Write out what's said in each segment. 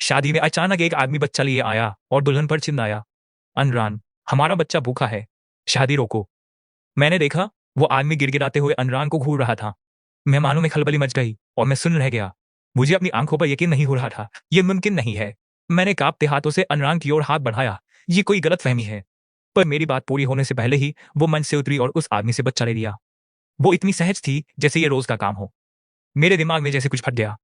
शादी में अचानक एक आदमी बच्चा लिए आया और दुल्हन पर चिल्लाया, अनरान, हमारा बच्चा भूखा है, शादी रोको। मैंने देखा वो आदमी गिड़गिड़ाते हुए अनरान को घूर रहा था। मेहमानों में खलबली मच गई और मैं सुन रह गया। मुझे अपनी आंखों पर यकीन नहीं हो रहा था। ये मुमकिन नहीं है। मैंने कांपते हाथों से अनरान की ओर हाथ बढ़ाया। ये कोई गलतफहमी है। पर मेरी बात पूरी होने से पहले ही वो मंच से उतरी और उस आदमी से बच्चा ले लिया। वो इतनी सहज थी जैसे ये रोज का काम हो। मेरे दिमाग में जैसे कुछ फट गया।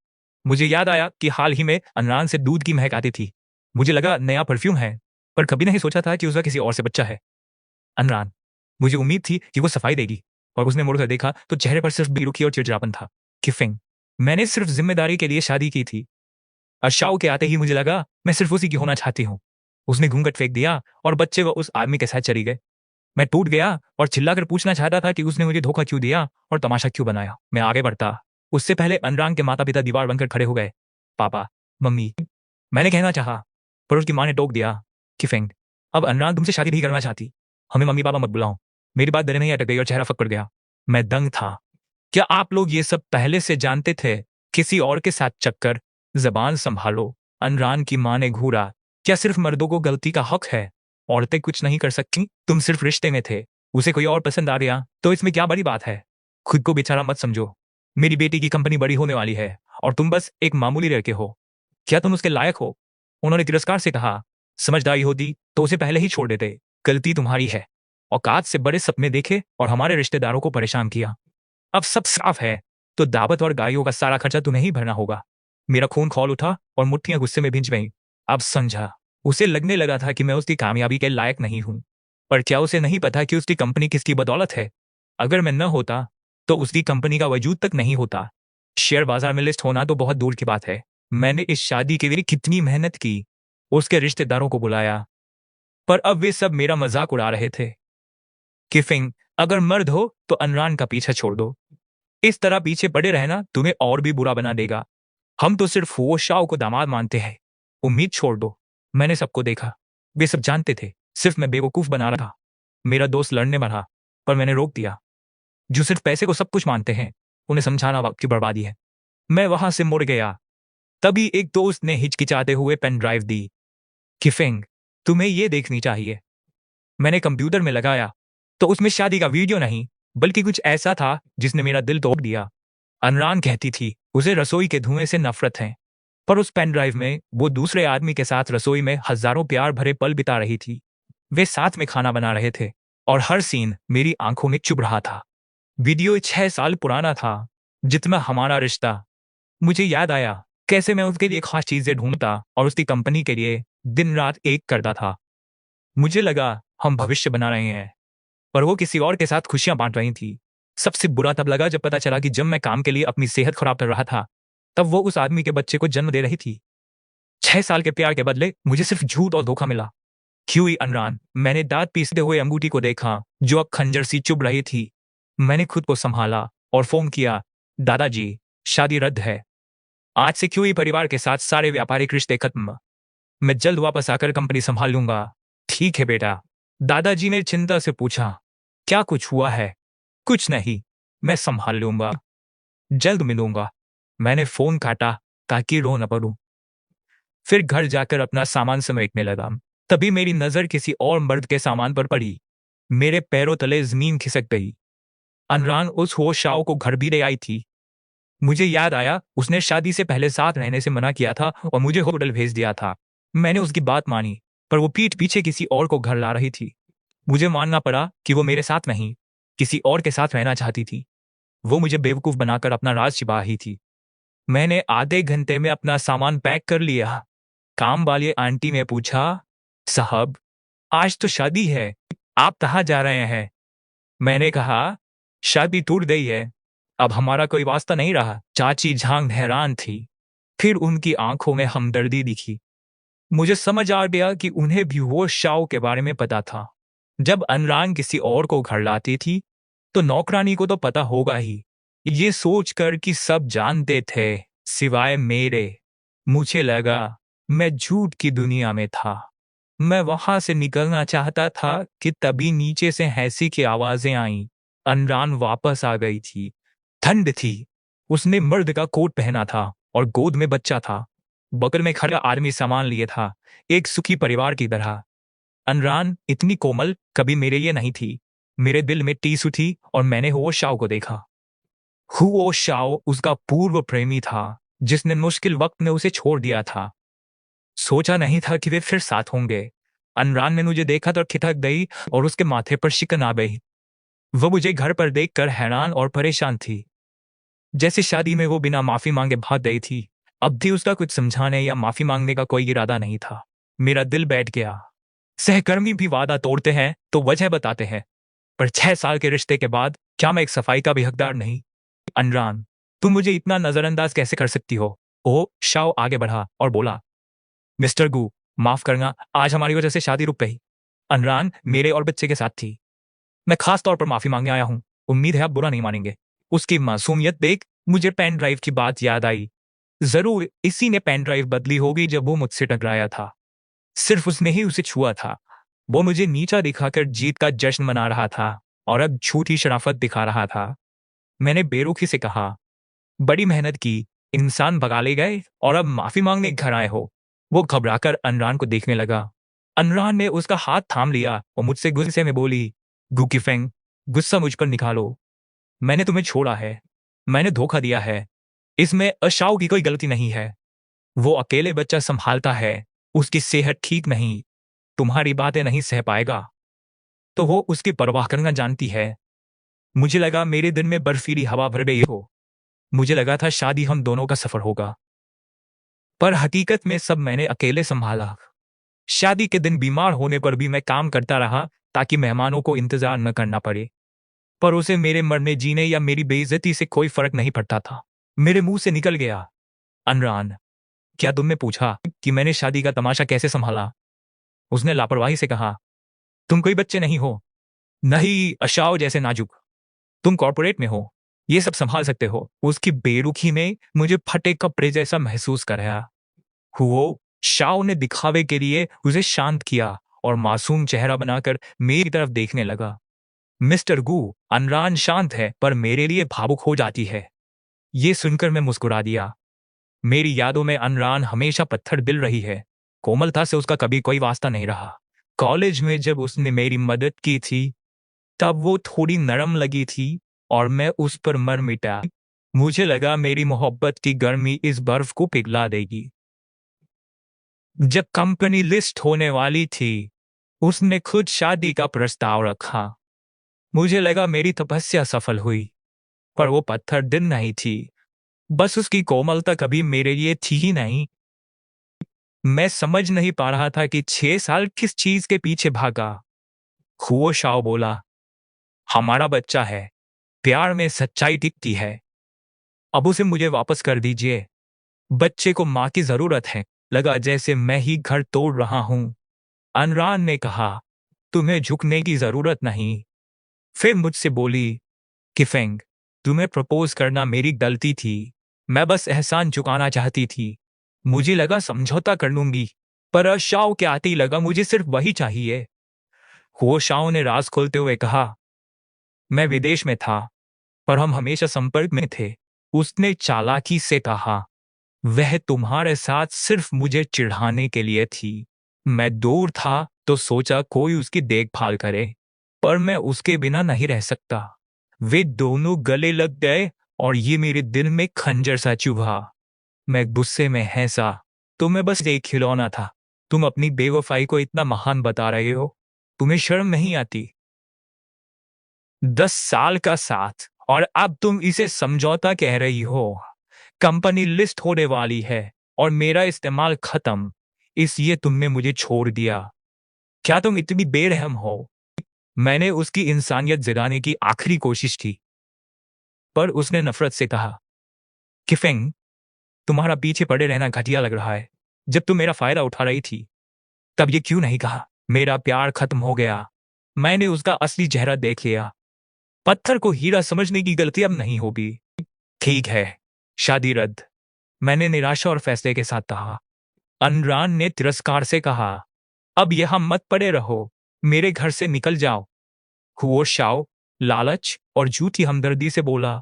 मुझे याद आया कि हाल ही में अनरान से दूध की महक आती थी। मुझे लगा नया परफ्यूम है, पर कभी नहीं सोचा था कि उसका किसी और से बच्चा है। अनरान। मुझे उम्मीद थी कि वो सफाई देगी, और उसने मुड़कर देखा तो चेहरे पर सिर्फ बेरुखी और चिड़चिड़ापन था। किफिंग। मैंने सिर्फ जिम्मेदारी के लिए शादी की थी। अर्शाओ के आते ही मुझे लगा मैं सिर्फ उसी की होना चाहती हूँ। उसने घूंघट फेंक दिया और बच्चे वो उस आदमी के साथ चली गए। मैं टूट गया और चिल्लाकर पूछना चाहता था कि उसने मुझे धोखा क्यों दिया और तमाशा क्यों बनाया। मैं आगे बढ़ता, उससे पहले अनरान के माता पिता दीवार बनकर खड़े हो गए। पापा, मम्मी, मैंने कहना चाहा, पर उसकी माँ ने टोक दिया। किफिंग, अब अनरान तुमसे शादी नहीं करना चाहती। हमें मम्मी पापा मत बुलाओ। मेरी बात दिल में ही अटक गई और चेहरा फक पड़ गया। मैं दंग था। क्या आप लोग ये सब पहले से जानते थे? किसी और के साथ चक्कर? जबान संभालो। अनरान की माँ ने घूरा। क्या सिर्फ मर्दों को गलती का हक है? औरतें कुछ नहीं कर सकती? तुम सिर्फ रिश्ते में थे, उसे कोई और पसंद आ गया तो इसमें क्या बड़ी बात है? खुद को बेचारा मत समझो। मेरी बेटी की कंपनी बड़ी होने वाली है और तुम बस एक मामूली लड़के हो। क्या तुम उसके लायक हो? उन्होंने तिरस्कार से कहा। समझदारी होती तो उसे पहले ही छोड़ देते। गलती तुम्हारी है। औकात से बड़े सपने देखे और हमारे रिश्तेदारों को परेशान किया। अब सब साफ है, तो दावत और गाड़ियों का सारा खर्चा तुम्हें ही भरना होगा। मेरा खून खौल उठा और मुट्ठियां गुस्से में भिंज गईं। अब समझा। उसे लगने लगा था कि मैं उसकी कामयाबी के लायक नहीं हूं। पर क्या उसे नहीं पता कि उसकी कंपनी किसकी बदौलत है? अगर मैं न होता तो उसकी कंपनी का वजूद तक नहीं होता। शेयर बाजार में लिस्ट होना तो बहुत दूर की बात है। मैंने इस शादी के लिए कितनी मेहनत की, उसके रिश्तेदारों को बुलाया, पर अब वे सब मेरा मजाक उड़ा रहे थे। किफिंग, अगर मर्द हो तो अनरान का पीछा छोड़ दो। इस तरह पीछे पड़े रहना तुम्हें और भी बुरा बना देगा। हम तो सिर्फ वो शाओ को दामाद मानते हैं। उम्मीद छोड़ दो। मैंने सबको देखा। वे सब जानते थे, सिर्फ मैं बेवकूफ बना रहा था। मेरा दोस्त लड़ने बढ़ा, पर मैंने रोक दिया। जो सिर्फ पैसे को सब कुछ मानते हैं, उन्हें समझाना वक्त की बर्बादी है। मैं वहां से मुड़ गया। तभी एक दोस्त ने हिचकिचाते हुए पेन ड्राइव दी। किफिंग, तुम्हें ये देखनी चाहिए। मैंने कंप्यूटर में लगाया तो उसमें शादी का वीडियो नहीं, बल्कि कुछ ऐसा था जिसने मेरा दिल तोड़ दिया। अनरान कहती थी उसे रसोई के धुएं से नफरत है, पर उस पेन ड्राइव में वो दूसरे आदमी के साथ रसोई में हजारों प्यार भरे पल बिता रही थी। वे साथ में खाना बना रहे थे और हर सीन मेरी आंखों में चुभ रहा था। वीडियो 6 साल पुराना था, जितना हमारा रिश्ता। मुझे याद आया कैसे मैं उसके लिए खास चीजें ढूंढता और उसकी कंपनी के लिए दिन रात एक करता था। मुझे लगा हम भविष्य बना रहे हैं, पर वो किसी और के साथ खुशियां बांट रही थी। सबसे बुरा तब लगा जब पता चला कि जब मैं काम के लिए अपनी सेहत खराब कर रहा था, तब वो उस आदमी के बच्चे को जन्म दे रही थी। 6 साल के प्यार के बदले मुझे सिर्फ झूठ और धोखा मिला। क्यों अनरान? मैंने दांत पीसते हुए अंगूठी को देखा जो अब खंजर सी चुभ रही थी। मैंने खुद को संभाला और फोन किया, दादाजी, शादी रद्द है। आज से क्यों परिवार के साथ सारे व्यापारिक रिश्ते खत्म। मैं जल्द वापस आकर कंपनी संभाल लूंगा। ठीक है बेटा, दादाजी ने चिंता से पूछा। क्या कुछ हुआ है? कुछ नहीं, मैं संभाल लूंगा, जल्द मिलूंगा। मैंने फोन काटा ताकि रो न पड़ूं। फिर घर जाकर अपना सामान समेटने लगा। तभी मेरी नजर किसी और मर्द के सामान पर पड़ी। मेरे पैरों तले जमीन खिसक गई। अनरान उस होशाओ को घर भी ले आई थी। मुझे याद आया उसने शादी से पहले साथ रहने से मना किया था और मुझे होटल भेज दिया था। मैंने उसकी बात मानी, पर वो पीठ पीछे किसी और को घर ला रही थी। मुझे मानना पड़ा कि वो मेरे साथ नहीं, किसी और के साथ रहना चाहती थी। वो मुझे बेवकूफ बनाकर अपना राज छिपा रही थी। मैंने आधे घंटे में अपना सामान पैक कर लिया। काम वाली आंटी ने पूछा, साहब, आज तो शादी है, आप कहाँ जा रहे हैं? मैंने कहा, शादी टूट गई है, अब हमारा कोई वास्ता नहीं रहा। चाची झांग हैरान थी। फिर उनकी आंखों में हमदर्दी दिखी। मुझे समझ आ गया कि उन्हें भी वो शाओ के बारे में पता था। जब अनरान किसी और को घर लाती थी तो नौकरानी को तो पता होगा ही। ये सोचकर कि सब जानते थे सिवाय मेरे। मुझे लगा मैं झूठ की दुनिया में था। मैं वहां से निकलना चाहता था कि तभी नीचे से हंसी की आवाजें आईं। अनरान वापस आ गई थी। ठंड थी। उसने मर्द का कोट पहना था और गोद में बच्चा था। बगल में खड़ा आदमी सामान लिए था, एक सुखी परिवार की तरह। अनरान इतनी कोमल कभी मेरे लिए नहीं थी। मेरे दिल में टीस उठी और मैंने हुओ शाओ को देखा। हुओ शाओ उसका पूर्व प्रेमी था, जिसने मुश्किल वक्त में उसे छोड़ दिया था। सोचा नहीं था कि वे फिर साथ होंगे। अनरान ने मुझे देखा तो ठिठक गई और उसके माथे पर शिकन आ गई। वो मुझे घर पर देखकर हैरान और परेशान थी, जैसे शादी में वो बिना माफी मांगे भाग गई थी। अब भी उसका कुछ समझाने या माफी मांगने का कोई इरादा नहीं था। मेरा दिल बैठ गया। सहकर्मी भी वादा तोड़ते हैं तो वजह बताते हैं, पर 6 साल के रिश्ते के बाद क्या मैं एक सफाई का भी हकदार नहीं? अनरान, तुम मुझे इतना नजरअंदाज कैसे कर सकती हो? ओ शाओ आगे बढ़ा और बोला, मिस्टर गू, माफ करना, आज हमारी वजह से शादी रुक गई। अनरान मेरे और बच्चे के साथ थी। मैं खास तौर पर माफी मांगने आया हूं। उम्मीद है आप बुरा नहीं मानेंगे। उसकी मासूमियत देख मुझे पेन ड्राइव की बात याद आई। जरूर इसी ने पेन ड्राइव बदली होगी जब वो मुझसे टकराया था। सिर्फ उसने ही उसे छुआ था। वो मुझे नीचा दिखाकर जीत का जश्न मना रहा था और अब झूठी शराफत दिखा रहा था। मैंने बेरुखी से कहा, बड़ी मेहनत की, इंसान भगा ले गए और अब माफी मांगने घर आए हो। वो घबराकर अनरान को देखने लगा। अनरान ने उसका हाथ थाम लिया और मुझसे गुस्से में बोली, गुकी फेंग, गुस्सा मुझ पर निकालो। मैंने तुम्हें छोड़ा है, मैंने धोखा दिया है। इसमें अशाओ की कोई गलती नहीं है। वो अकेले बच्चा संभालता है, उसकी सेहत ठीक नहीं, तुम्हारी बातें नहीं सह पाएगा, तो वो उसकी परवाह करना जानती है। मुझे लगा मेरे दिन में बर्फीली हवा भर गई हो। मुझे लगा था शादी हम दोनों का सफर होगा, पर हकीकत में सब मैंने अकेले संभाला। शादी के दिन बीमार होने पर भी मैं काम करता रहा ताकि मेहमानों को इंतजार न करना पड़े, पर उसे मेरे मरने जीने या मेरी बेइज्जती से कोई फर्क नहीं पड़ता था। मेरे मुंह से निकल गया, अनरान, क्या तुमने पूछा कि मैंने शादी का तमाशा कैसे संभाला? उसने लापरवाही से कहा, तुम कोई बच्चे नहीं हो, नहीं अशाओ जैसे नाजुक। तुम कॉर्पोरेट में हो, ये सब संभाल सकते हो। उसकी बेरुखी में मुझे फटे कपड़े जैसा महसूस कराया। हुओ शाओ ने दिखावे के लिए उसे शांत किया और मासूम चेहरा बनाकर मेरी तरफ देखने लगा। मिस्टर गू, अनरान शांत है पर मेरे लिए भावुक हो जाती है। ये सुनकर मैं मुस्कुरा दिया। मेरी यादों में अनरान हमेशा पत्थर दिल रही है। कोमलता से उसका कभी कोई वास्ता नहीं रहा। कॉलेज में जब उसने मेरी मदद की थी तब वो थोड़ी नरम लगी थी और मैं उस पर मर मिटा। मुझे लगा मेरी मोहब्बत की गर्मी इस बर्फ को पिघला देगी। जब कंपनी लिस्ट होने वाली थी उसने खुद शादी का प्रस्ताव रखा। मुझे लगा मेरी तपस्या सफल हुई, पर वो पत्थर दिल नहीं थी। बस उसकी कोमलता कभी मेरे लिए थी ही नहीं। मैं समझ नहीं पा रहा था कि 6 साल किस चीज के पीछे भागा। हुओ शाओ बोला, हमारा बच्चा है, प्यार में सच्चाई टिकती है। अब उसे मुझे वापस कर दीजिए। बच्चे को माँ की जरूरत है। लगा जैसे मैं ही घर तोड़ रहा हूं। अनरान ने कहा, तुम्हें झुकने की जरूरत नहीं। फिर मुझसे बोली, किफेंग, तुम्हें प्रपोज करना मेरी गलती थी। मैं बस एहसान चुकाना चाहती थी। मुझे लगा समझौता कर लूंगी, पर शाओ के आते ही लगा मुझे सिर्फ वही चाहिए। हो शाओ ने राज खोलते हुए कहा, मैं विदेश में था पर हम हमेशा संपर्क में थे। उसने चालाकी से कहा, वह तुम्हारे साथ सिर्फ मुझे चिढ़ाने के लिए थी। मैं दूर था तो सोचा कोई उसकी देखभाल करे, पर मैं उसके बिना नहीं रह सकता। वे दोनों गले लग गए और ये मेरे दिल में खंजर सा चुभा। मैं गुस्से में हंसा, तो मैं बस एक खिलौना था। तुम अपनी बेवफाई को इतना महान बता रहे हो, तुम्हें शर्म नहीं आती? 10 साल का साथ और अब तुम इसे समझौता कह रही हो। कंपनी लिस्ट होने वाली है और मेरा इस्तेमाल खत्म, इसलिए तुमने मुझे छोड़ दिया। क्या तुम इतनी बेरहम हो? मैंने उसकी इंसानियत जगाने की आखिरी कोशिश की, पर उसने नफरत से कहा, किफेंग, तुम्हारा पीछे पड़े रहना घटिया लग रहा है। जब तुम मेरा फायदा उठा रही थी तब ये क्यों नहीं कहा? मेरा प्यार खत्म हो गया। मैंने उसका असली चेहरा देख लिया। पत्थर को हीरा समझने की गलती अब नहीं होगी। ठीक है, शादी रद्द, मैंने निराशा और फैसले के साथ कहा। अनरान ने तिरस्कार से कहा, अब यहां मत पड़े रहो, मेरे घर से निकल जाओ। हुओ शाओ लालच और झूठी हमदर्दी से बोला,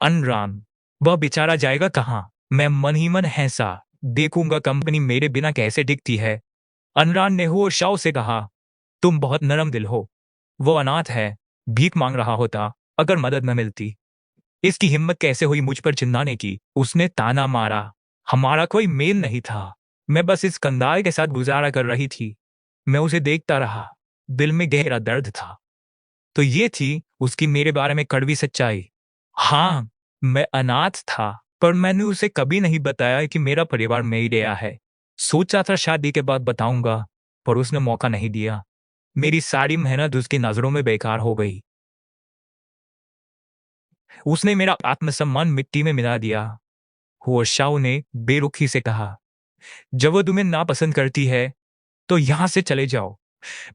अनरान, वह बेचारा जाएगा कहां? मैं मन ही मन हंसा। देखूंगा कंपनी मेरे बिना कैसे टिकती है। अनरान ने होश शाओ से कहा, तुम बहुत नरम दिल हो। वो अनाथ है, भीख मांग रहा होता अगर मदद न मिलती। इसकी हिम्मत कैसे हुई मुझ पर चिल्लाने की? उसने ताना मारा। हमारा कोई मेल नहीं था। मैं बस इस कंधार के साथ गुजारा कर रही थी। मैं उसे देखता रहा। दिल में गहरा दर्द था। तो ये थी उसकी मेरे बारे में कड़वी सच्चाई। हाँ, मैं अनाथ था, पर मैंने उसे कभी नहीं बताया कि मेरा परिवार मेरिया है। सोचा था शादी के बाद बताऊंगा, पर उसने मौका नहीं दिया। मेरी सारी मेहनत उसकी नजरों में बेकार हो गई। उसने मेरा आत्मसम्मान मिट्टी में मिला दिया। हुओशाओ ने बेरुखी से कहा, जब वो तुम्हें नापसंद करती है, तो यहां से चले जाओ।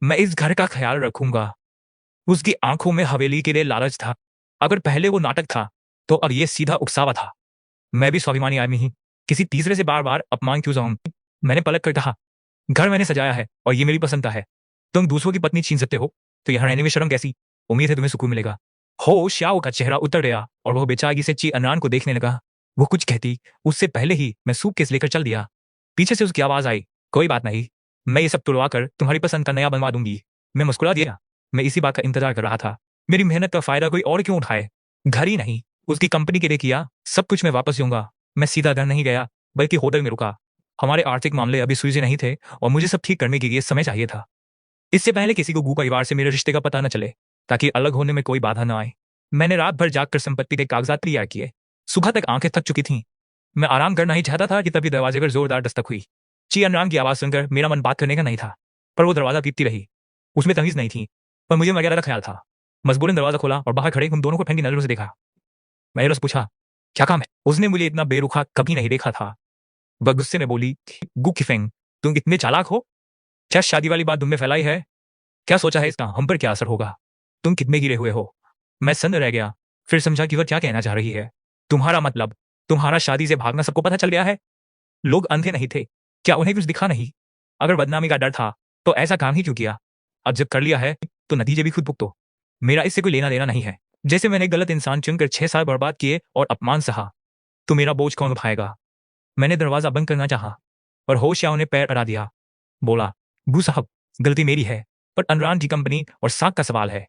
मैं इस घर का ख्याल रखूंगा। उसकी आंखों में हवेली के लिए लालच था। अगर पहले वो नाटक था, तो अब ये सीधा उकसावा था। मैं भी स्वाभिमानी आदमी ही, किसी तीसरे से बार बार अपमान क्यों सहूं? मैंने पलट कर कहा, घर मैंने सजाया है और ये मेरी पसंद का है। तुम दूसरों की पत्नी छीन सकते हो, तो यहाँ रहने में शर्म कैसी? उम्मीद है तुम्हें सुकून मिलेगा। हो श्याओ का चेहरा उतर गया और वह बेचागी से ची अनरान को देखने लगा। वो कुछ कहती उससे पहले ही मैं सूटकेस लेकर चल दिया। पीछे से उसकी आवाज आई, कोई बात नहीं, मैं ये सब तुड़वा कर तुम्हारी पसंद का नया बनवा दूंगी। मैं मुस्कुरा दिया। मैं इसी बात का इंतजार कर रहा था। मेरी मेहनत का फायदा कोई और क्यों उठाए? घर ही नहीं, उसकी कंपनी के लिए किया सब कुछ मैं वापस लूंगा। मैं सीधा घर नहीं गया, बल्कि होटल में रुका। हमारे आर्थिक मामले अभी सुलझे नहीं थे और मुझे सब ठीक करने के लिए समय चाहिए था। इससे पहले किसी को गू परिवार से मेरे रिश्ते का पता न चले, ताकि अलग होने में कोई बाधा न आए। मैंने रात भर जागकर संपत्ति के कागजात तैयार किए। सुबह तक आंखें थक चुकी थीं। मैं आराम करना ही चाहता था कि तभी दरवाजे पर जोरदार दस्तक हुई। ची अनरान की आवाज सुनकर मेरा मन बात करने का नहीं था, पर वो दरवाजा पीटती रही। उसमें तमीज नहीं थी, पर मुझे मर्यादा का ख्याल था। मजबूरन दरवाजा खोला और बाहर खड़े हम दोनों को ठंडी नजरों से देखा। मैंने बस पूछा, क्या काम है? उसने मुझे इतना बेरुखा कभी नहीं देखा था। वह गुस्से में बोली, गु किफेंग, तुम इतने चालाक हो? क्या शादी वाली बात तुमने फैलाई है? क्या सोचा है इसका हम पर क्या असर होगा? तुम कितने गिरे हुए हो? मैं सन्न रह गया। फिर समझा कि वह क्या कहना चाह रही है। तुम्हारा मतलब, तुम्हारा शादी से भागना सबको पता चल गया है? लोग अंधे नहीं थे? क्या उन्हें कुछ दिखा नहीं? अगर बदनामी का डर था, तो ऐसा काम ही क्यों किया? अब जब कर लिया है, तो नतीजे भी खुद भुगतो। मेरा इससे कोई लेना देना नहीं है। जैसे मैंने गलत इंसान चुनकर 6 साल बर्बाद किए और अपमान सहा, तो मेरा बोझ कौन उठाएगा? मैंने दरवाजा बंद करना चाहा, पर होशियार ने पैर अड़ा दिया। बोला, बू साहब, गलती मेरी है, पर अनरान की कंपनी और साख का सवाल है।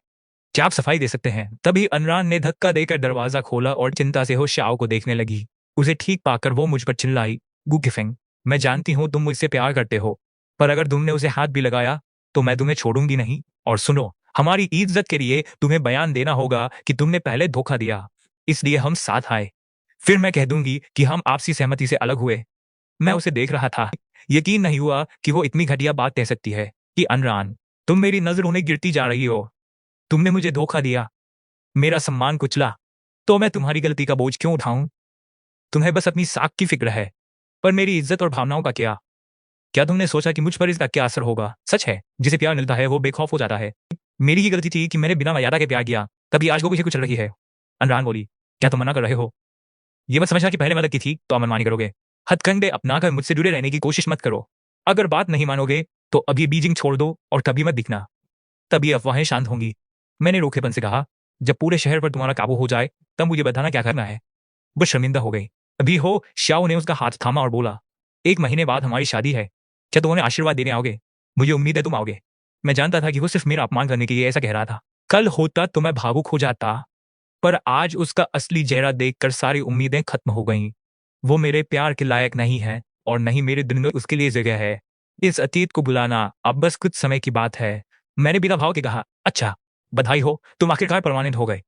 क्या आप सफाई दे सकते हैं? तभी अनरान ने धक्का देकर दरवाजा खोला और चिंता से होशियार को देखने लगी। उसे ठीक पाकर वो मुझ पर चिल्लाई, गु किफेंग, मैं जानती हूं तुम मुझसे प्यार करते हो, पर अगर तुमने उसे हाथ भी लगाया, तो मैं तुम्हें छोड़ूंगी नहीं। और सुनो, हमारी इज्जत के लिए तुम्हें बयान देना होगा कि तुमने पहले धोखा दिया, इसलिए हम साथ आए। फिर मैं कह दूंगी कि हम आपसी सहमति से अलग हुए। मैं उसे देख रहा था। यकीन नहीं हुआ कि वो इतनी घटिया बात कह सकती है कि अनरान, तुम मेरी नजरों में गिरती जा रही हो। तुमने मुझे धोखा दिया, मेरा सम्मान कुचला, तो मैं तुम्हारी गलती का बोझ क्यों उठाऊं? तुम्हें बस अपनी साख की फिक्र है, पर मेरी इज्जत और भावनाओं का क्या? क्या तुमने सोचा कि मुझ पर इसका क्या असर होगा? सच है, जिसे प्यार मिलता है वो बेखौफ हो जाता है। मेरी ही गलती थी कि मैंने बिना मर्यादा के प्यार किया, तभी आज वो पीछे कुछ चल रही है। अनरान बोली, क्या तुम मना कर रहे हो? ये मत समझना कि पहले मदद की थी तो मनमानी करोगे। हथकंडे अपनाकर मुझसे जुड़े रहने की कोशिश मत करो। अगर बात नहीं मानोगे, तो अभी बीजिंग छोड़ दो और कभी मत दिखना। तभी अफवाहें शांत होंगी। मैंने रूखेपन से कहा, जब पूरे शहर पर तुम्हारा काबू हो जाए, तब मुझे बताना क्या करना है। वो शर्मिंदा हो गई। अभी हो श्याओ ने उसका हाथ थामा और बोला, 1 महीने बाद हमारी शादी है। क्या तुम उन्हें आशीर्वाद देने आओगे? मुझे उम्मीद है तुम आओगे। मैं जानता था कि वो सिर्फ मेरा अपमान करने के लिए ऐसा कह रहा था। कल होता तो मैं भावुक हो जाता, पर आज उसका असली चेहरा देखकर सारी उम्मीदें खत्म हो गईं। वो मेरे प्यार के लायक नहीं है और नहीं मेरे दिल में उसके लिए जगह है। इस अतीत को बुलाना अब बस कुछ समय की बात है। मैंने बिना भाव के कहा, अच्छा, बधाई हो, तुम आखिरकार परमानेंट हो गए।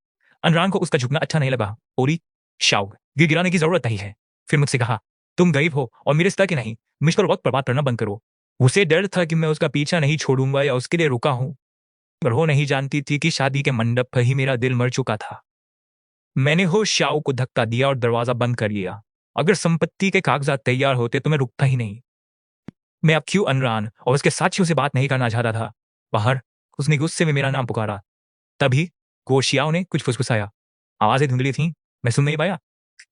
अनरान को उसका झुकना अच्छा नहीं लगा। बोली, शाउग, गिड़गिड़ाने की जरूरत नहीं है। फिर मुझसे कहा, तुम गरीब हो और मेरे स्तर के नहीं, मुझ पर वक्त बर्बाद करना बंद करो। उसे डर था कि मैं उसका पीछा नहीं छोड़ूंगा या उसके लिए रुका हूं, पर वो नहीं जानती थी कि शादी के मंडप पर ही मेरा दिल मर चुका था। मैंने हो शाओ को धक्का दिया और दरवाजा बंद कर लिया। अगर संपत्ति के कागजात तैयार होते तो मैं रुकता ही नहीं। मैं अब क्यों अनरान और उसके साथियों से बात नहीं करना चाहता था। बाहर उसने गुस्से में मेरा नाम पुकारा। तभी गोशियाओ ने कुछ फुसफुसाया। आवाजें धुंधली थीं, मैं सुन नहीं पाया,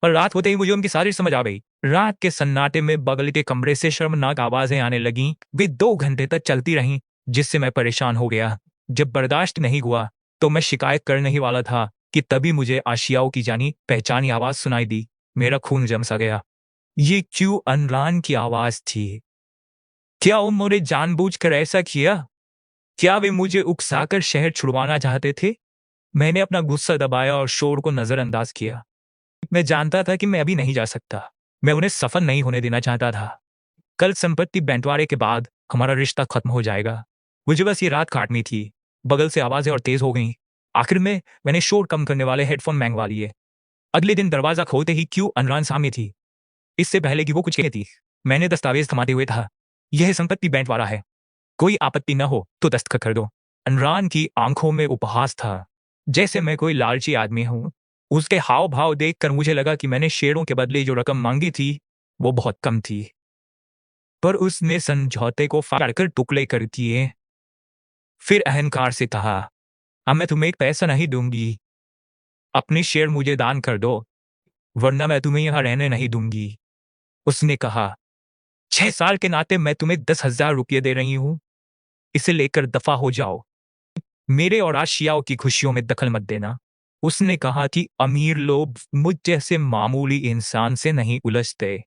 पर रात होते ही मुझे उनकी साजिश समझ आ गई। रात के सन्नाटे में बगल के कमरे से शर्मनाक आवाजें आने लगीं। वे 2 घंटे तक चलती रहीं, जिससे मैं परेशान हो गया। जब बर्दाश्त नहीं हुआ, तो मैं शिकायत करने ही वाला था कि तभी मुझे आशियाओं की जानी पहचानी आवाज सुनाई दी। मेरा खून जम सा गया। ये क्यों अनरान की आवाज थी? क्या उन्होंने जानबूझकर ऐसा किया? क्या वे मुझे उकसाकर शहर छुड़वाना चाहते थे? मैंने अपना गुस्सा दबाया और शोर को नजरअंदाज किया। मैं जानता था कि मैं अभी नहीं जा सकता। मैं उन्हें सफल नहीं होने देना चाहता था। कल संपत्ति बंटवारे के बाद हमारा रिश्ता खत्म हो जाएगा। मुझे बस ये रात काटनी थी। बगल से आवाजें और तेज हो गईं। आखिर में मैंने शोर कम करने वाले हेडफोन मंगवा लिए। अगले दिन दरवाजा खोलते ही क्यों अनरान सामने थी। इससे पहले कि वो कुछ कहती, मैंने दस्तावेज थमाते हुए कहा, यह संपत्ति बंटवारा है। कोई आपत्ति न हो तो दस्तखत कर दो। अनरान की आंखों में उपहास था, जैसे मैं कोई लालची आदमी हूं। उसके हाव भाव देखकर मुझे लगा कि मैंने शेयरों के बदले जो रकम मांगी थी वो बहुत कम थी, पर उसने समझौते को फाड़कर टुकड़े कर दिए। फिर अहंकार से कहा, अब मैं तुम्हें एक पैसा नहीं दूंगी। अपने शेयर मुझे दान कर दो, वरना मैं तुम्हें यहां रहने नहीं दूंगी। उसने कहा, 6 साल के नाते मैं तुम्हें 10,000 रुपये दे रही हूं। इसे लेकर दफा हो जाओ। मेरे और आशियाओं की खुशियों में दखल मत देना। उसने कहा कि अमीर लोग मुझ जैसे मामूली इंसान से नहीं उलझते।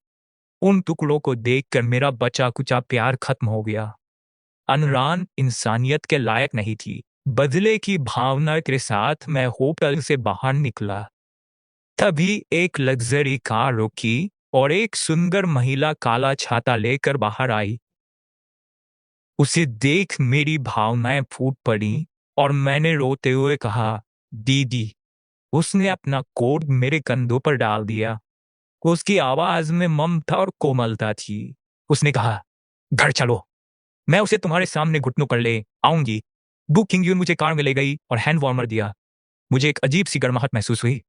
उन टुकड़ों को देखकर मेरा बचा कुचा प्यार खत्म हो गया। अनरान इंसानियत के लायक नहीं थी। बदले की भावना के साथ मैं होटल से बाहर निकला। तभी एक लग्जरी कार रुकी और एक सुंदर महिला काला छाता लेकर बाहर आई। उसे देख मेरी भावनाएं फूट पड़ी और मैंने रोते हुए कहा, दीदी। उसने अपना कोट मेरे कंधों पर डाल दिया। उसकी आवाज में ममता और कोमलता थी। उसने कहा, घर चलो। मैं उसे तुम्हारे सामने घुटनों कर ले आऊंगी। बुकिंग यून मुझे कार में ले गई और हैंड वार्मर दिया। मुझे एक अजीब सी गर्माहट महसूस हुई।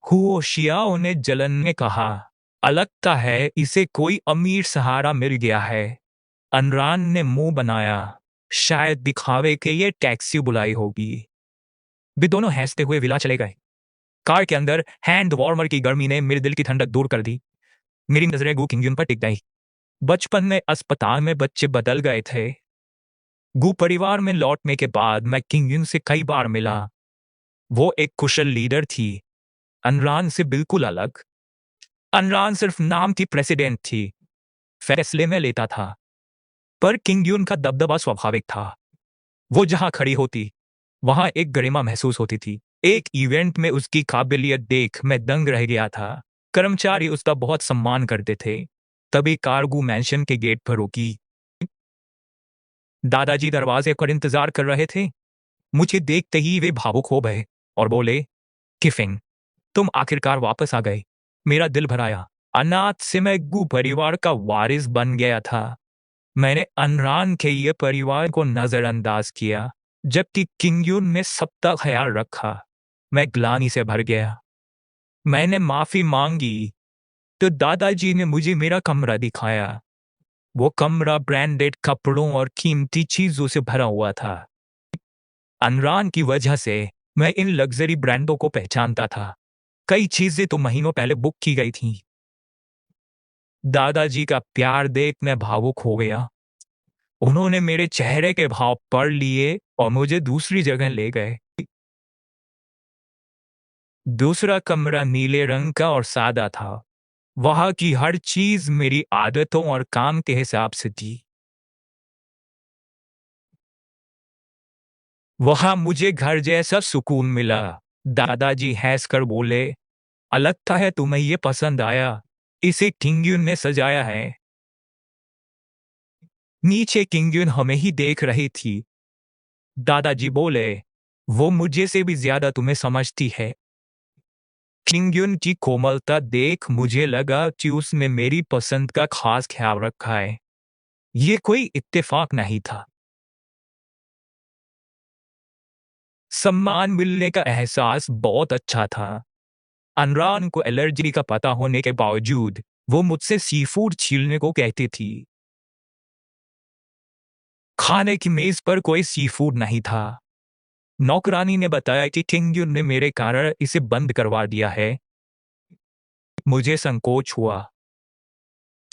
हुओशियाओ ने जलन में कहा, लगता है इसे कोई अमीर सहारा मिल गया है। अनरान ने मुंह बनाया, शायद दिखावे के ये टैक्सी बुलाई होगी। वे दोनों हंसते हुए विला चले गए। कार के अंदर हैंड वार्मर की गर्मी ने मेरे दिल की ठंडक दूर कर दी। मेरी नजरें गू किंगयुन पर टिक गई। बचपन में अस्पताल में बच्चे बदल गए थे। गू परिवार में लौटने के बाद मैं किंगयुन से कई बार मिला। वो एक कुशल लीडर थी, अनरान से बिल्कुल अलग। अनरान सिर्फ नाम की प्रेसिडेंट थी, फैसले में लेता था, पर किंगयुन का दबदबा स्वाभाविक था। वो जहां खड़ी होती वहां एक गरिमा महसूस होती थी। एक इवेंट में उसकी काबिलियत देख मैं दंग रह गया था। कर्मचारी उसका बहुत सम्मान करते थे। तभी कारगू मैंशन के गेट पर रुकी। दादाजी दरवाजे पर इंतजार कर रहे थे। मुझे देखते ही वे भावुक हो गए और बोले, किफिंग, तुम आखिरकार वापस आ गए। मेरा दिल भर आया। अनाथ से मैं गू परिवार का वारिस बन गया था। मैंने अनरान के ये परिवार को नजरअंदाज किया, जबकि किंगयुन ने सबका ख्याल रखा। मैं ग्लानि से भर गया। मैंने माफी मांगी तो दादाजी ने मुझे मेरा कमरा दिखाया। वो कमरा ब्रांडेड कपड़ों और कीमती चीजों से भरा हुआ था। अनरान की वजह से मैं इन लग्जरी ब्रांडों को पहचानता था। कई चीजें तो महीनों पहले बुक की गई थीं। दादाजी का प्यार देख मैं भावुक हो गया। उन्होंने मेरे चेहरे के भाव पढ़ लिए और मुझे दूसरी जगह ले गए। दूसरा कमरा नीले रंग का और सादा था। वहां की हर चीज मेरी आदतों और काम के हिसाब से थी। वहां मुझे घर जैसा सुकून मिला। दादाजी हंसकर बोले, लगता है तुम्हें ये पसंद आया। इसे किंगयुन ने सजाया है। नीचे किंगयुन हमें ही देख रही थी। दादाजी बोले, वो मुझे से भी ज्यादा तुम्हें समझती है। किंगयुन की कोमलता देख मुझे लगा कि उसने मेरी पसंद का खास ख्याल रखा है। ये कोई इत्तेफाक नहीं था। सम्मान मिलने का एहसास बहुत अच्छा था। अनरान को एलर्जी का पता होने के बावजूद वो मुझसे सीफूड छीलने को कहती थी। खाने की मेज पर कोई सीफूड नहीं था। नौकरानी ने बताया कि किंगयुन ने मेरे कारण इसे बंद करवा दिया है। मुझे संकोच हुआ।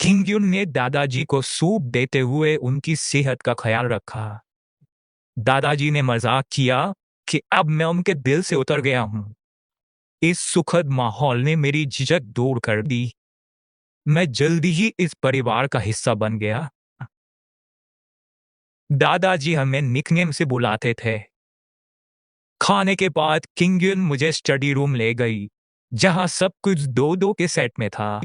किंगयुन ने दादाजी को सूप देते हुए उनकी सेहत का ख्याल रखा। दादाजी ने मजाक किया कि अब मैं उनके दिल से उतर गया हूं। इस सुखद माहौल ने मेरी झिझक दूर कर दी। मैं जल्दी ही इस परिवार का हिस्सा बन गया। दादाजी हमें निकनेम से बुलाते थे। खाने के बाद किंगयुन मुझे स्टडी रूम ले गई, जहां सब कुछ दो दो के सेट में था।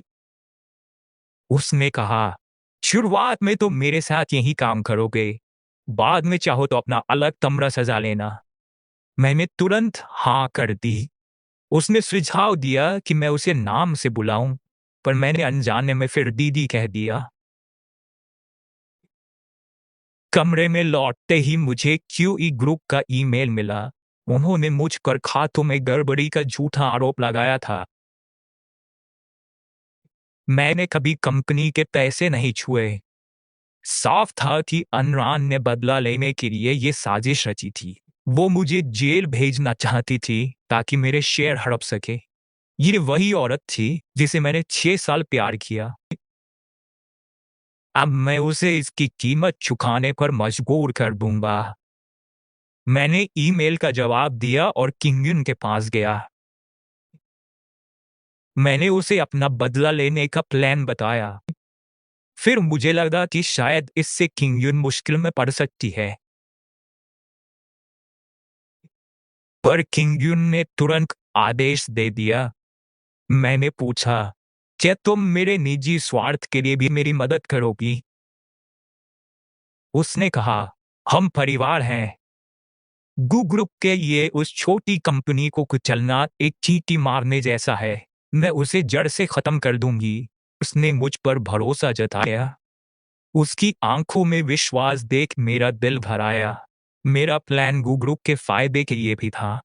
उसने कहा, शुरुआत में तो मेरे साथ यही काम करोगे, बाद में चाहो तो अपना अलग कमरा सजा लेना। मैंने तुरंत हाँ कर दी। उसने सुझाव दिया कि मैं उसे नाम से बुलाऊं, पर मैंने अनजाने में फिर दीदी कह दिया। कमरे में लौटते ही मुझे क्यूई ग्रुप का ईमेल मिला। उन्होंने मुझ पर खातों में गड़बड़ी का झूठा आरोप लगाया था। मैंने कभी कंपनी के पैसे नहीं छुए। साफ था कि अनरान ने बदला लेने के लिए ये साजिश रची थी। वो मुझे जेल भेजना चाहती थी ताकि मेरे शेयर हड़प सके। ये वही औरत थी जिसे मैंने 6 साल प्यार किया। अब मैं उसे इसकी कीमत चुकाने पर मजबूर कर दूंगा। मैंने ईमेल का जवाब दिया और किंगयुन के पास गया। मैंने उसे अपना बदला लेने का प्लान बताया। फिर मुझे लगा कि शायद इससे किंगयुन मुश्किल में पड़ सकती है। पर किंगयुन ने तुरंत आदेश दे दिया। मैंने पूछा, क्या तुम मेरे निजी स्वार्थ के लिए भी मेरी मदद करोगी? उसने कहा, हम परिवार हैं। गू ग्रुप के ये उस छोटी कंपनी को कुचलना एक चींटी मारने जैसा है। मैं उसे जड़ से खत्म कर दूंगी। उसने मुझ पर भरोसा जताया। उसकी आंखों में विश्वास देख मेरा दिल भर आया। मेरा प्लान गू ग्रुप के फायदे के लिए भी था।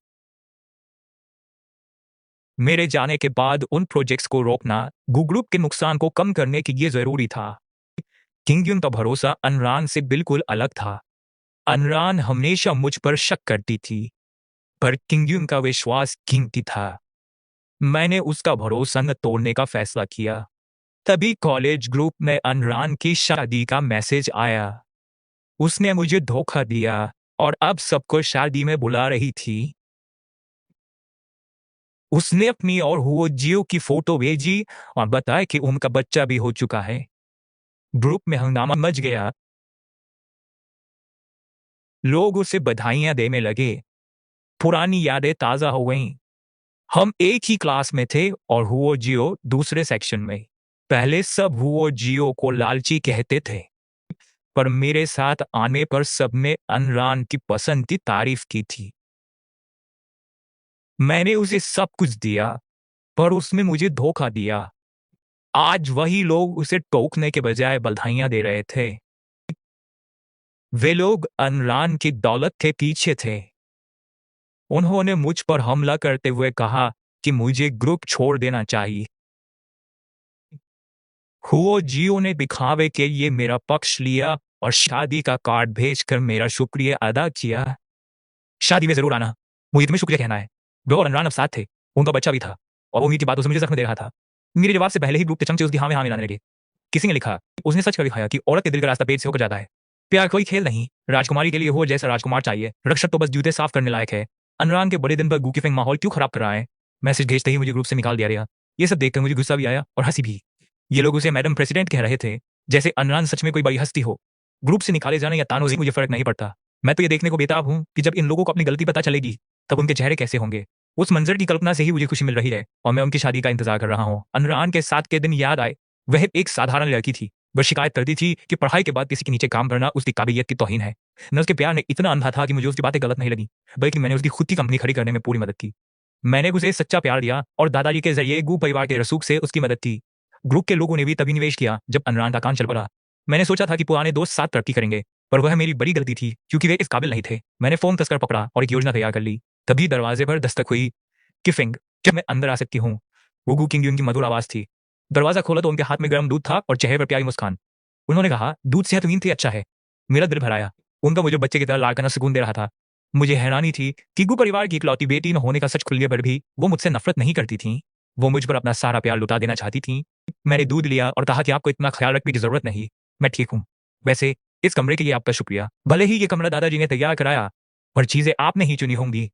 मेरे जाने के बाद उन प्रोजेक्ट्स को रोकना गू ग्रुप के नुकसान को कम करने के लिए जरूरी था। किंगयुन का भरोसा अनरान से बिल्कुल अलग था। अनरान हमेशा मुझ पर शक करती थी, पर किंगयुन का विश्वास कीमती था। मैंने उसका भरोसा न तोड़ने का फैसला किया। तभी कॉलेज ग्रुप में अनरान की शादी का मैसेज आया। उसने मुझे धोखा दिया और अब सबको शादी में बुला रही थी। उसने अपनी और हुओ जियो की फोटो भेजी और बताया कि उनका बच्चा भी हो चुका है। ग्रुप में हंगामा मच गया। लोग उसे बधाइयां देने लगे। पुरानी यादें ताजा हो गईं। हम एक ही क्लास में थे और हुओ जियो दूसरे सेक्शन में। पहले सब हुओ जियो को लालची कहते थे, पर मेरे साथ आने पर सबने अनरान की पसंद की तारीफ की थी। मैंने उसे सब कुछ दिया, पर उसने मुझे धोखा दिया। आज वही लोग उसे टोकने के बजाय बधाइयां दे रहे थे। वे लोग अनरान की दौलत के पीछे थे। उन्होंने मुझ पर हमला करते हुए कहा कि मुझे ग्रुप छोड़ देना चाहिए। हुओ जियो ने दिखावे के लिए मेरा पक्ष लिया और शादी का कार्ड भेजकर मेरा शुक्रिया अदा किया। शादी में जरूर आना, मुझे तुम्हें शुक्रिया कहना है। ब्रो और अनरान अब साथ थे, उनका बच्चा भी था, और वो मीठी बातों से मुझे जख्म दे रहा था। मेरे जवाब से पहले ही ग्रुप के चमचे उसकी हाँ में हाँ मिलाने लगे। किसी ने लिखा, उसने सच कर दिखाया कि औरत के दिल का रास्ता पेट से होकर जाता है। प्यार कोई खेल नहीं, राजकुमारी के लिए हो जैसा राजकुमार चाहिए, रक्षक तो बस जूते साफ करने लायक है। अनरान के बड़े दिन पर गूकीफिंग माहौल क्यों खराब कर रहा है? मैसेज भेजते ही मुझे ग्रुप से निकाल दिया गया। ये सब देखकर मुझे गुस्सा भी आया और हंसी भी। ये लोग उसे मैडम प्रेसिडेंट कह रहे थे, जैसे अनरान सच में कोई बड़ी हस्ती हो। ग्रुप से निकाले जाने या तानोजी मुझे फर्क नहीं पड़ता। मैं तो ये देखने को बेताब हूं कि जब इन लोगों को अपनी गलती पता चलेगी तब उनके चेहरे कैसे होंगे। उस मंजर की कल्पना से ही मुझे खुशी मिल रही है और मैं उनकी शादी का इंतजार कर रहा हूँ। अनरान के साथ के दिन याद आए। वह एक साधारण लड़की थी। वह शिकायत करती थी कि पढ़ाई के बाद किसी के नीचे काम करना उसकी काबिलियत की तौहीन है। न उसके प्यार ने इतना अंधा था कि मुझे उसकी बातें गलत नहीं लगी, बल्कि मैंने उसकी खुद की कंपनी खड़ी करने में पूरी मदद की। मैंने उसे सच्चा प्यार दिया और दादाजी के जरिए गू परिवार के रसूख से उसकी मदद की। ग्रुप के लोगों ने भी तभी निवेश किया जब अनरान का काम चल पड़ा। मैंने सोचा था कि पुराने दोस्त साथ तरक्की करेंगे, पर वह मेरी बड़ी गलती थी क्योंकि वे इस काबिल नहीं थे। मैंने फोन कसकर पकड़ा और एक योजना तैयार कर ली। तभी दरवाजे पर दस्तक हुई। किफिंग, जब मैं अंदर आ सकती हूँ? गुगू किंग की मधुर आवाज थी। दरवाजा खोला तो उनके हाथ में गर्म दूध था और चेहरे पर प्यारी मुस्कान। उन्होंने कहा, दूध सेहतहीन थे, अच्छा है। मेरा दिल भर आया। उनका मुझे बच्चे की तरह लाड़ करना सुकून दे रहा था। मुझे हैरानी थी कि गू परिवार की इकलौती बेटी न होने का सच खुलने पर भी वो मुझसे नफरत नहीं करती थी। वो मुझ पर अपना सारा प्यार लुटा देना चाहती थी। मैंने दूध लिया और कहा कि आपको इतना ख्याल रखने की जरूरत नहीं, मैं ठीक हूँ। वैसे इस कमरे के लिए आपका शुक्रिया। भले ही ये कमरा दादाजी ने तैयार कराया, पर चीजें आपने ही चुनी होंगी।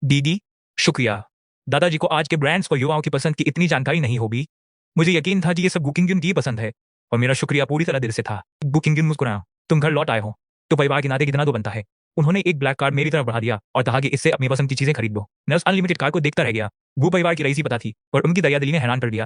दीदी, शुक्रिया। दादाजी को आज के ब्रांड्स और युवाओं की पसंद की इतनी जानकारी नहीं होगी। मुझे यकीन था कि ये सब गू किंग युन की पसंद है और मेरा शुक्रिया पूरी तरह दिल से था। गू किंग युन मुस्कुराया। तुम घर लौट आए हो तो परिवार के नाते कितना तो बनता है। उन्होंने एक ब्लैक कार्ड मेरी तरफ बढ़ा दिया और कहा कि इससे अपनी पसंद की चीजें खरीद लो। मैं उस अनलिमिटेड कार्ड को देखता रह गया। गू परिवार की रईसी पता थी और उनकी दयादिली ने हैरान कर दिया।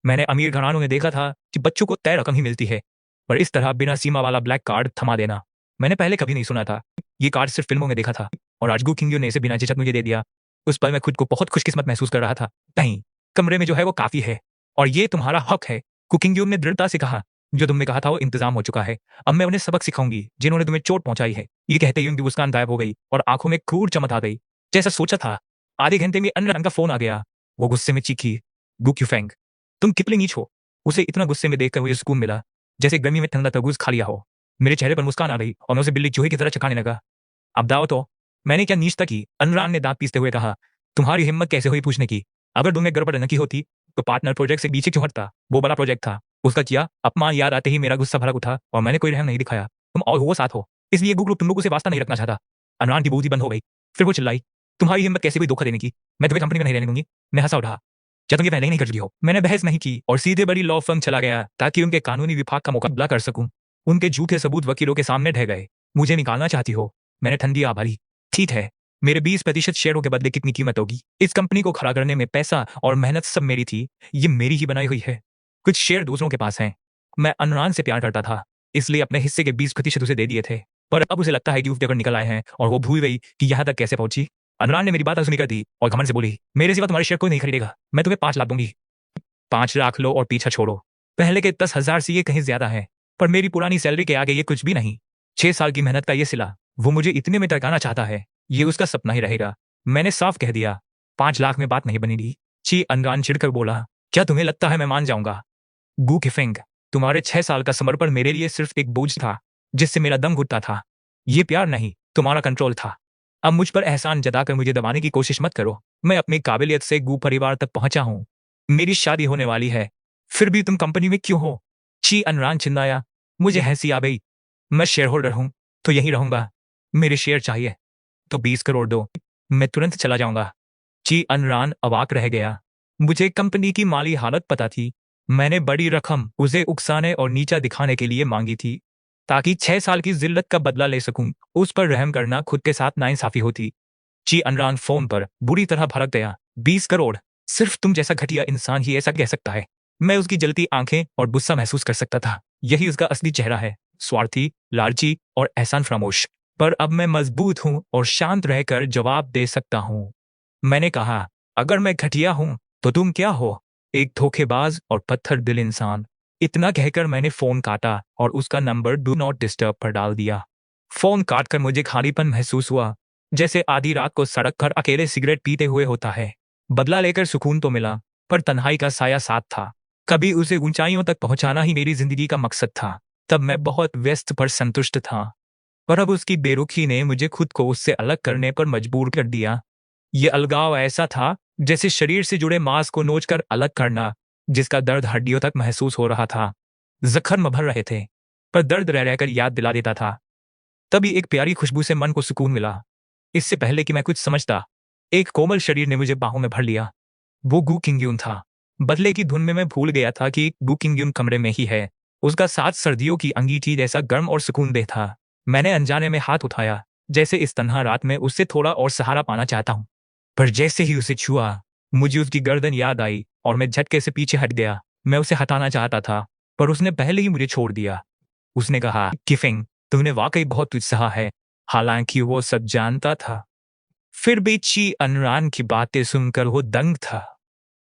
मैंने अमीर घरानों में देखा था कि बच्चों को तय रकम ही मिलती है, पर इस तरह बिना सीमा वाला ब्लैक कार्ड थमा देना मैंने पहले कभी नहीं सुना था। ये कार्ड सिर्फ फिल्मों में देखा था और आज गू किंग ने इसे बिना झिझक मुझे दे दिया। उस पल मैं खुद को बहुत खुशकिस्मत महसूस कर रहा था। नहीं, कमरे में जो है वो काफी है और ये तुम्हारा हक है। कुकिंग यून ने दृढ़ता से कहा। जो तुमने कहा था वो इंतजाम हो चुका है। अब मैं उन्हें सबक सिखाऊंगी जिन्होंने तुम्हें चोट पहुंचाई है। ये कहते ही उनकी मुस्कान गायब हो गई और आंखों में क्रूर चमक आ गई। जैसा सोचा था। आधे घंटे में अन्य रंग का फोन आ गया। वो गुस्से में चीखी, गु क्यूफेंग, तुम कितने नीच हो। उसे इतना गुस्से में देखकर मुझे सुकून मिला, जैसे गर्मी में ठंडा तरबूज खा लिया हो। मेरे चेहरे पर मुस्कान आ गई और मैं उसे बिल्ली चूहे की तरह चकाने लगा। अब दाओ तो, मैंने क्या नीचता की? अनुराग ने दांत पीसते हुए कहा। तुम्हारी हिम्मत कैसे हुई पूछने की? अगर तुम्हें गड़बड़ न की होती तो पार्टनर प्रोजेक्ट से पीछे क्यों हटता? वो बड़ा प्रोजेक्ट था। उसका किया अपमान याद आते ही मेरा गुस्सा भड़क उठा और मैंने कोई रहम नहीं दिखाया। तुम और वो साथ हो, इसलिए गूगल तुम लोगों से वास्ता नहीं रखना चाहता। अनुराग की बूझी बंद हो गई। फिर वो चिल्लाई, तुम्हारी हिम्मत कैसे हुई धोखा देने की? मैं तुम्हें कंपनी में नहीं रहने दूंगी। मैं हंसा उठा। क्या तुम ये पहले ही नहीं कर चुकी हो? मैंने बहस नहीं की और सीधे बड़ी लॉ फर्म चला गया ताकि उनके कानूनी विभाग का मुकाबला कर सकूं। उनके झूठे सबूत वकीलों के सामने ढह गए। मुझे निकालना चाहती हो? मैंने ठंडी आभारी। ठीक है, मेरे 20% शेयरों के बदले कितनी कीमत होगी? इस कंपनी को खड़ा करने में पैसा और मेहनत सब मेरी थी। ये मेरी ही बनाई हुई है। कुछ शेयर दूसरों के पास हैं। मैं अनुराग से प्यार करता था, इसलिए अपने हिस्से के 20% उसे दे दिए थे। पर अब उसे लगता है कि ऊपर निकल आए हैं और वो भूल गई कि यहाँ तक कैसे पहुंची। अनुराग ने मेरी बात सुनी कर दी और घमंड से बोली, मेरे सिवा तुम्हारे शेयर कोई नहीं खरीदेगा। मैं तुम्हें 5 लाख दूंगी। 5 लाख लो और पीछा छोड़ो। पहले के 10,000 से ये कहीं ज्यादा है, पर मेरी पुरानी सैलरी के आगे ये कुछ भी नहीं। 6 साल की मेहनत का ये सिला वो मुझे इतने में टरकाना चाहता है। ये उसका सपना ही रहेगा। मैंने साफ कह दिया, 5 लाख में बात नहीं बनेगी। ची अनगान चिढ़कर बोला, क्या तुम्हें लगता है मैं मान जाऊंगा? गू किफिंग, तुम्हारे 6 साल का समर्पण मेरे लिए सिर्फ एक बोझ था जिससे मेरा दम घुटता था। ये प्यार नहीं, तुम्हारा कंट्रोल था। अब मुझ पर एहसान जताकर मुझे दबाने की कोशिश मत करो। मैं अपनी काबिलियत से गू परिवार तक पहुंचा हूं। मेरी शादी होने वाली है, फिर भी तुम कंपनी में क्यों हो? ची अनरान चिल्लाया। मुझे हंसी आ गई। मैं शेयर होल्डर हूं तो यहीं रहूंगा। मेरे शेयर चाहिए तो 20 करोड़ दो, मैं तुरंत चला जाऊंगा। ची अनरान अवाक रह गया। मुझे कंपनी की माली हालत पता थी। मैंने बड़ी रकम उसे उकसाने और नीचा दिखाने के लिए मांगी थी ताकि 6 साल की जिल्लत का बदला ले सकूं। उस पर रहम करना खुद के साथ नाइंसाफी होती। ची अनरान फोन पर बुरी तरह भड़क गया। 20 करोड़? सिर्फ तुम जैसा घटिया इंसान ही ऐसा कह सकता है। मैं उसकी जलती आंखें और गुस्सा महसूस कर सकता था। यही उसका असली चेहरा है, स्वार्थी, लालची और एहसान फरामोश। पर अब मैं मजबूत हूं और शांत रहकर जवाब दे सकता हूं। मैंने कहा, अगर मैं घटिया हूं तो तुम क्या हो? एक धोखेबाज और पत्थर दिल इंसान। इतना कहकर मैंने फोन काटा और उसका नंबर डू नॉट डिस्टर्ब पर डाल दिया। फोन काटकर मुझे खालीपन महसूस हुआ, जैसे आधी रात को सड़क पर अकेले सिगरेट पीते हुए होता है। बदला लेकर सुकून तो मिला, पर तन्हाई का साया साथ था। कभी उसे ऊंचाइयों तक पहुंचाना ही मेरी जिंदगी का मकसद था। तब मैं बहुत व्यस्त पर संतुष्ट था, पर अब उसकी बेरुखी ने मुझे खुद को उससे अलग करने पर मजबूर कर दिया। ये अलगाव ऐसा था जैसे शरीर से जुड़े मांस को नोचकर अलग करना, जिसका दर्द हड्डियों तक महसूस हो रहा था। जख्म भर रहे थे, पर दर्द रह रहकर याद दिला देता था। तभी एक प्यारी खुशबू से मन को सुकून मिला। इससे पहले कि मैं कुछ समझता, एक कोमल शरीर ने मुझे बाहों में भर लिया। वो गू किंग्यून था। बदले की धुन में मैं भूल गया था कि गू किंग्यून कमरे में ही है। उसका साथ सर्दियों की अंगीठी जैसा गर्म और सुकूनदेह था। मैंने अनजाने में हाथ उठाया, जैसे इस तन्हा रात में उससे थोड़ा और सहारा पाना चाहता हूं। पर जैसे ही उसे छुआ, मुझे उसकी गर्दन याद आई और मैं झटके से पीछे हट गया। मैं उसे हटाना चाहता था, पर उसने पहले ही मुझे छोड़ दिया। उसने कहा, किफिंग, तुमने वाकई बहुत उत्साह है। हालांकि वो सब जानता था, फिर भी ची अनरान की बातें सुनकर वो दंग था।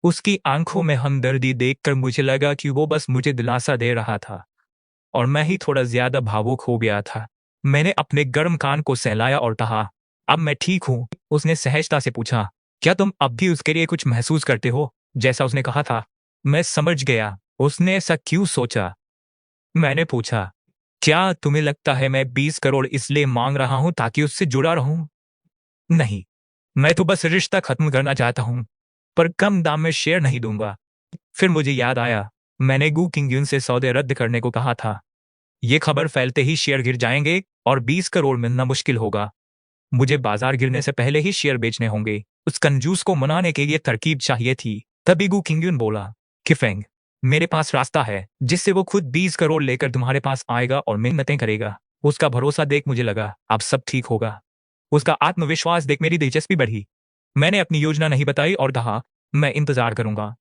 उसकी आंखों में हमदर्दी देखकर मुझे लगा कि वो बस मुझे दिलासा दे रहा था और मैं ही थोड़ा ज्यादा भावुक हो गया था। मैंने अपने गर्म कान को सहलाया और कहा, अब मैं ठीक हूं। उसने सहजता से पूछा, क्या तुम अब भी उसके लिए कुछ महसूस करते हो जैसा उसने कहा था? मैं समझ गया उसने ऐसा क्यों सोचा। मैंने पूछा, क्या तुम्हें लगता है मैं 20 करोड़ इसलिए मांग रहा हूं ताकि उससे जुड़ा रहूं? नहीं, मैं तो बस रिश्ता खत्म करना चाहता हूं, पर कम दाम में शेयर नहीं दूंगा। फिर मुझे याद आया, मैंने गू किंग्यून से सौदे रद्द करने को कहा था। ये खबर फैलते ही शेयर गिर जाएंगे और 20 करोड़ मिलना मुश्किल होगा। मुझे बाजार गिरने से पहले ही शेयर बेचने होंगे। उस कंजूस को मनाने के लिए तरकीब चाहिए थी। तभी गू किंग्यून बोला, किफेंग, मेरे पास रास्ता है जिससे वो खुद 20 करोड़ लेकर तुम्हारे पास आएगा और मिन्नतें करेगा। उसका भरोसा देख मुझे लगा अब सब ठीक होगा। उसका आत्मविश्वास देख मेरी दिलचस्पी बढ़ी। मैंने अपनी योजना नहीं बताई और कहा, मैं इंतजार करूंगा।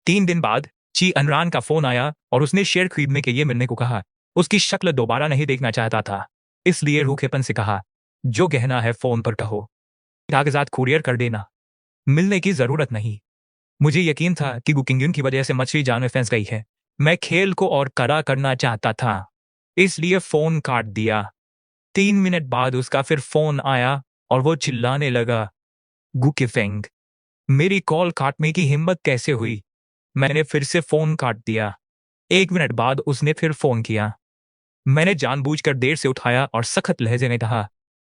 3 दिन बाद ची अनरान का फोन आया और उसने शेयर खरीदने के लिए मिलने को कहा। उसकी शक्ल दोबारा नहीं देखना चाहता था, इसलिए रूखेपन से कहा, जो कहना है फोन पर कहो। कागजात कुरियर कर देना। मिलने की जरूरत नहीं। मुझे यकीन था कि गुकिंगन की वजह से मछली जाल में फंस गई है। मैं खेल को और कड़ा करना चाहता था, इसलिए फोन काट दिया। 3 मिनट बाद उसका फिर फोन आया और वो चिल्लाने लगा, गुकिफेंग। मेरी कॉल काटने की हिम्मत कैसे हुई? मैंने फिर से फोन काट दिया। 1 मिनट बाद उसने फिर फोन किया। मैंने जानबूझकर देर से उठाया और सख्त लहजे में कहा,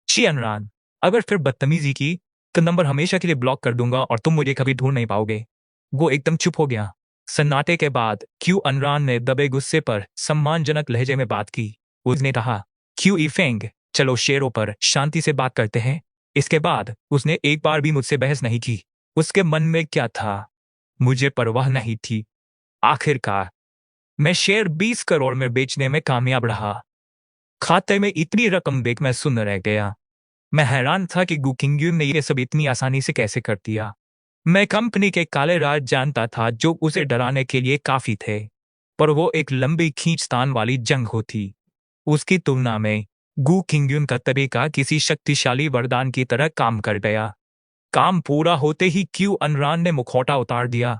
शी अनरान, अगर फिर बदतमीजी की तो नंबर हमेशा के लिए ब्लॉक कर दूंगा और तुम मुझे कभी ढूंढ नहीं पाओगे। वो एकदम चुप हो गया। सन्नाटे के बाद क्यू अनरान ने दबे गुस्से पर सम्मानजनक लहजे में बात की। उसने कहा, क्यू इफेंग, चलो शेरों पर शांति से बात करते हैं। इसके बाद उसने एक बार भी मुझसे बहस नहीं की। उसके मन में क्या था, मुझे परवाह नहीं थी। आखिरकार मैं शेयर 20 करोड़ में बेचने में कामयाब रहा। खाते में इतनी रकम देख मैं सुन्न रह गया। मैं हैरान था कि गुकिंग्यून ने ये सब इतनी आसानी से कैसे कर दिया। मैं कंपनी के काले राज जानता था जो उसे डराने के लिए काफी थे, पर वो एक लंबी खींचतान वाली जंग होती। उसकी तुलना में गु किंग्यून का तरीका किसी शक्तिशाली वरदान की तरह काम कर गया। काम पूरा होते ही क्यू अनरान ने मुखौटा उतार दिया।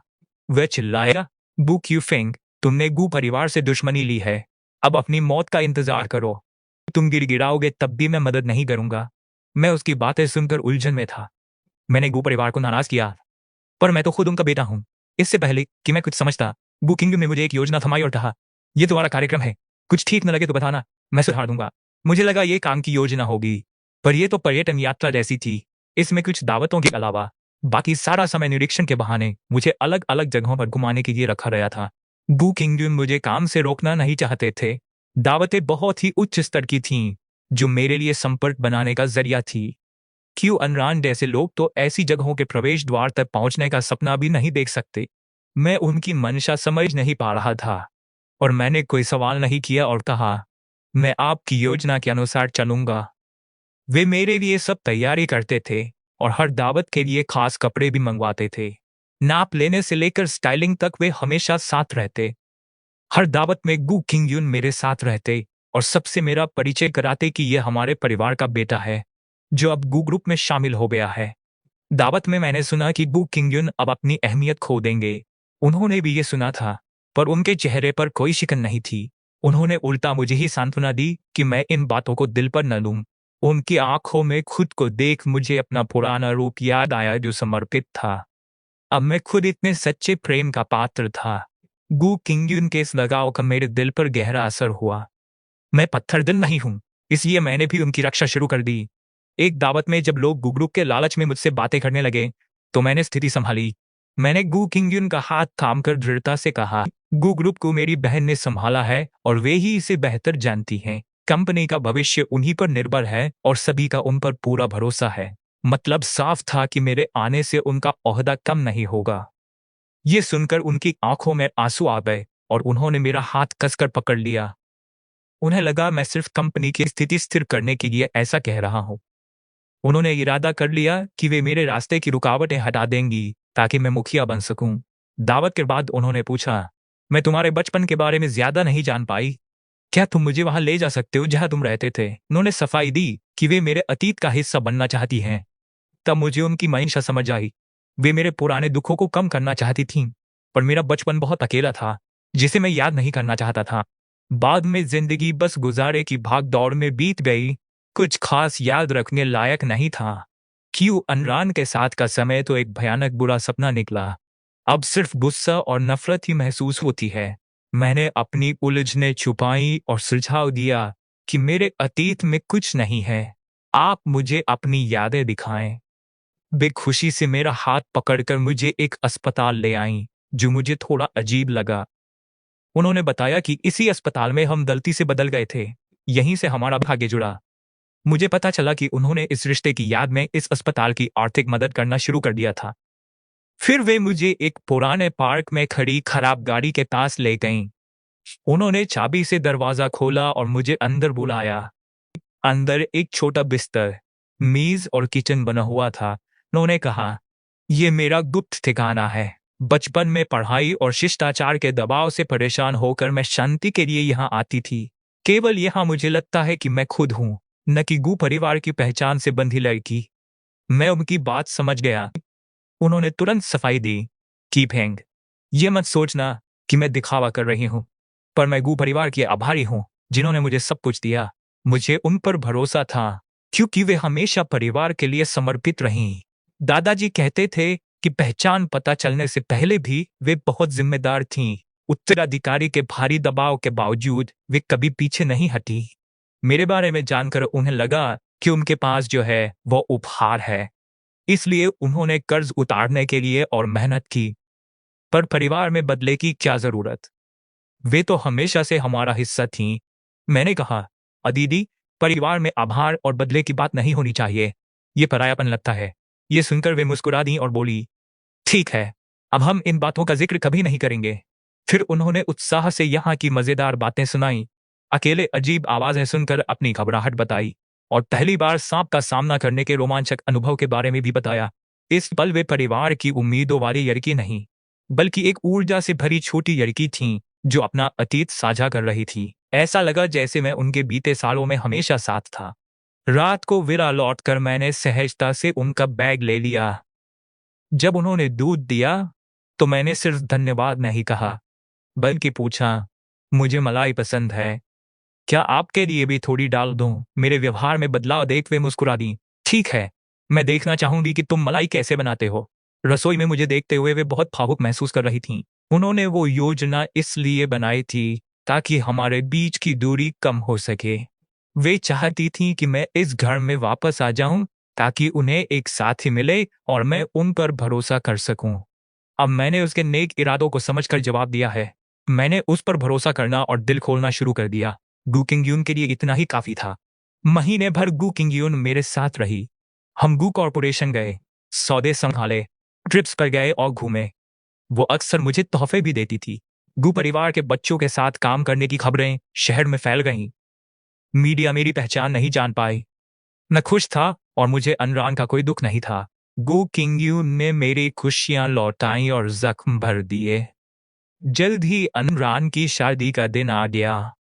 वह चिल्लाया, बू क्यू फेंग, तुमने गु परिवार से दुश्मनी ली है। अब अपनी मौत का इंतजार करो। तुम गिड़गिड़ाओगे तब भी मैं मदद नहीं करूंगा। मैं उसकी बातें सुनकर उलझन में था। मैंने गु परिवार को नाराज किया, पर मैं तो खुद उनका बेटा हूं। इससे पहले कि मैं कुछ समझता, गु किंग ने मुझे एक योजना थमाई और कहा, ये तुम्हारा कार्यक्रम है। कुछ ठीक न लगे तो बताना, मैं सुधार दूंगा। मुझे लगा ये काम की योजना होगी, पर यह तो पर्यटन यात्रा जैसी थी। इसमें कुछ दावतों के अलावा बाकी सारा समय निरीक्षण के बहाने मुझे अलग अलग जगहों पर घुमाने के लिए रखा गया था। गु किंगजुन मुझे काम से रोकना नहीं चाहते थे। दावतें बहुत ही उच्च स्तर की थीं, जो मेरे लिए संपर्क बनाने का जरिया थी। क्यू अनरान जैसे लोग तो ऐसी जगहों के प्रवेश द्वार तक पहुंचने का सपना भी नहीं देख सकते। मैं उनकी मंशा समझ नहीं पा रहा था और मैंने कोई सवाल नहीं किया और कहा, मैं आपकी योजना के अनुसार चलूंगा। वे मेरे लिए सब तैयारी करते थे और हर दावत के लिए खास कपड़े भी मंगवाते थे। नाप लेने से लेकर स्टाइलिंग तक वे हमेशा साथ रहते। हर दावत में गु किंगयुन मेरे साथ रहते और सबसे मेरा परिचय कराते कि यह हमारे परिवार का बेटा है, जो अब गु ग्रुप में शामिल हो गया है। दावत में मैंने सुना कि गु किंगयुन अब अपनी अहमियत खो देंगे। उन्होंने भी ये सुना था, पर उनके चेहरे पर कोई शिकन नहीं थी। उन्होंने उल्टा मुझे ही सांत्वना दी कि मैं इन बातों को दिल पर न लूं। उनकी आंखों में खुद को देख मुझे अपना पुराना रूप याद आया, जो समर्पित था। अब मैं खुद इतने सच्चे प्रेम का पात्र था। गु किंगयुन के इस लगाव का मेरे दिल पर गहरा असर हुआ। मैं पत्थर दिल नहीं हूं, इसलिए मैंने भी उनकी रक्षा शुरू कर दी। एक दावत में जब लोग गुगरुक के लालच में मुझसे बातें करने लगे, तो मैंने स्थिति संभाली। मैंने गु किंगयुन का हाथ थामकर दृढ़ता से कहा, गु ग्रुप को मेरी बहन ने संभाला है और वे ही इसे बेहतर जानती हैं। कंपनी का भविष्य उन्हीं पर निर्भर है और सभी का उन पर पूरा भरोसा है। मतलब साफ था कि मेरे आने से उनका ओहदा कम नहीं होगा। ये सुनकर उनकी आंखों में आंसू आ गए और उन्होंने मेरा हाथ कसकर पकड़ लिया। उन्हें लगा मैं सिर्फ कंपनी की स्थिति स्थिर करने के लिए ऐसा कह रहा हूं। उन्होंने इरादा कर लिया कि वे मेरे रास्ते की रुकावटें हटा देंगी ताकि मैं मुखिया बन सकूं। दावत के बाद उन्होंने पूछा, मैं तुम्हारे बचपन के बारे में ज्यादा नहीं जान पाई। क्या तुम मुझे वहां ले जा सकते हो जहां तुम रहते थे? उन्होंने सफाई दी कि वे मेरे अतीत का हिस्सा बनना चाहती हैं। तब मुझे उनकी मंशा समझ आई। वे मेरे पुराने दुखों को कम करना चाहती थीं, पर मेरा बचपन बहुत अकेला था, जिसे मैं याद नहीं करना चाहता था। बाद में जिंदगी बस गुजारे की भाग दौड़ में बीत गई, कुछ खास याद रखने लायक नहीं था। क्यू अनरान के साथ का समय तो एक भयानक बुरा सपना निकला। अब सिर्फ गुस्सा और नफरत ही महसूस होती है। मैंने अपनी उलझनें छुपाई और सुझाव दिया कि मेरे अतीत में कुछ नहीं है, आप मुझे अपनी यादें दिखाएं। वे खुशी से मेरा हाथ पकड़कर मुझे एक अस्पताल ले आईं, जो मुझे थोड़ा अजीब लगा। उन्होंने बताया कि इसी अस्पताल में हम गलती से बदल गए थे, यहीं से हमारा भाग्य जुड़ा। मुझे पता चला कि उन्होंने इस रिश्ते की याद में इस अस्पताल की आर्थिक मदद करना शुरू कर दिया था। फिर वे मुझे एक पुराने पार्क में खड़ी खराब गाड़ी के पास ले गईं। उन्होंने चाबी से दरवाजा खोला और मुझे अंदर बुलाया। अंदर एक छोटा बिस्तर, मेज और किचन बना हुआ था। उन्होंने कहा, यह मेरा गुप्त ठिकाना है। बचपन में पढ़ाई और शिष्टाचार के दबाव से परेशान होकर मैं शांति के लिए यहाँ आती थी। केवल यहाँ मुझे लगता है कि मैं खुद हूँ, न कि गू परिवार की पहचान से बंधी लड़की। मैं उनकी बात समझ गया। उन्होंने तुरंत सफाई दी। कीपेंग, ये मत सोचना कि मैं दिखावा कर रही हूँ, पर मैं गू परिवार की आभारी हूँ जिन्होंने मुझे सब कुछ दिया। मुझे उन पर भरोसा था क्योंकि वे हमेशा परिवार के लिए समर्पित रहीं। दादाजी कहते थे कि पहचान पता चलने से पहले भी वे बहुत जिम्मेदार थीं। उत्तराधिकारी के भारी दबाव के बावजूद वे कभी पीछे नहीं हटी। मेरे बारे में जानकर उन्हें लगा कि उनके पास जो है वो उपहार है, इसलिए उन्होंने कर्ज उतारने के लिए और मेहनत की। पर परिवार में बदले की क्या जरूरत? वे तो हमेशा से हमारा हिस्सा थीं। मैंने कहा, दीदी, परिवार में आभार और बदले की बात नहीं होनी चाहिए। ये परायापन लगता है। ये सुनकर वे मुस्कुरा दी और बोली, ठीक है, अब हम इन बातों का जिक्र कभी नहीं करेंगे। फिर उन्होंने उत्साह से यहाँ की मजेदार बातें सुनाई। अकेले अजीब आवाजें सुनकर अपनी घबराहट बताई और पहली बार सांप का सामना करने के रोमांचक अनुभव के बारे में भी बताया। इस पल वे परिवार की उम्मीदों वाली लड़की नहीं, बल्कि एक ऊर्जा से भरी छोटी लड़की थीं जो अपना अतीत साझा कर रही थी। ऐसा लगा जैसे मैं उनके बीते सालों में हमेशा साथ था। रात को विरा लौटकर मैंने सहजता से उनका बैग ले लिया। जब उन्होंने दूध दिया तो मैंने सिर्फ धन्यवाद नहीं कहा, बल्कि पूछा, मुझे मलाई पसंद है, क्या आपके लिए भी थोड़ी डाल दूं? मेरे व्यवहार में बदलाव देख वे मुस्कुरा दी। ठीक है, मैं देखना चाहूंगी कि तुम मलाई कैसे बनाते हो। रसोई में मुझे देखते हुए वे बहुत भावुक महसूस कर रही थीं। उन्होंने वो योजना इसलिए बनाई थी ताकि हमारे बीच की दूरी कम हो सके। वे चाहती थीं कि मैं इस घर में वापस आ जाऊं ताकि उन्हें एक साथी मिले और मैं उन पर भरोसा कर सकूं। अब मैंने उसके नेक इरादों को समझकर जवाब दिया है। मैंने उस पर भरोसा करना और दिल खोलना शुरू कर दिया। गू किंगयून के लिए इतना ही काफी था। महीने भर गू किंगयून मेरे साथ रही। हम गू कॉरपोरेशन गए, सौदे संभाले, ट्रिप्स पर गए और घूमे। वो अक्सर मुझे तोहफे भी देती थी। गू परिवार के बच्चों के साथ काम करने की खबरें शहर में फैल गईं। मीडिया मेरी पहचान नहीं जान पाई। मैं खुश था और मुझे अनरान का कोई दुख नहीं था। गू किंगयून ने मेरी खुशियां लौटाई और जख्म भर दिए। जल्द ही अनरान की शादी का दिन आ गया।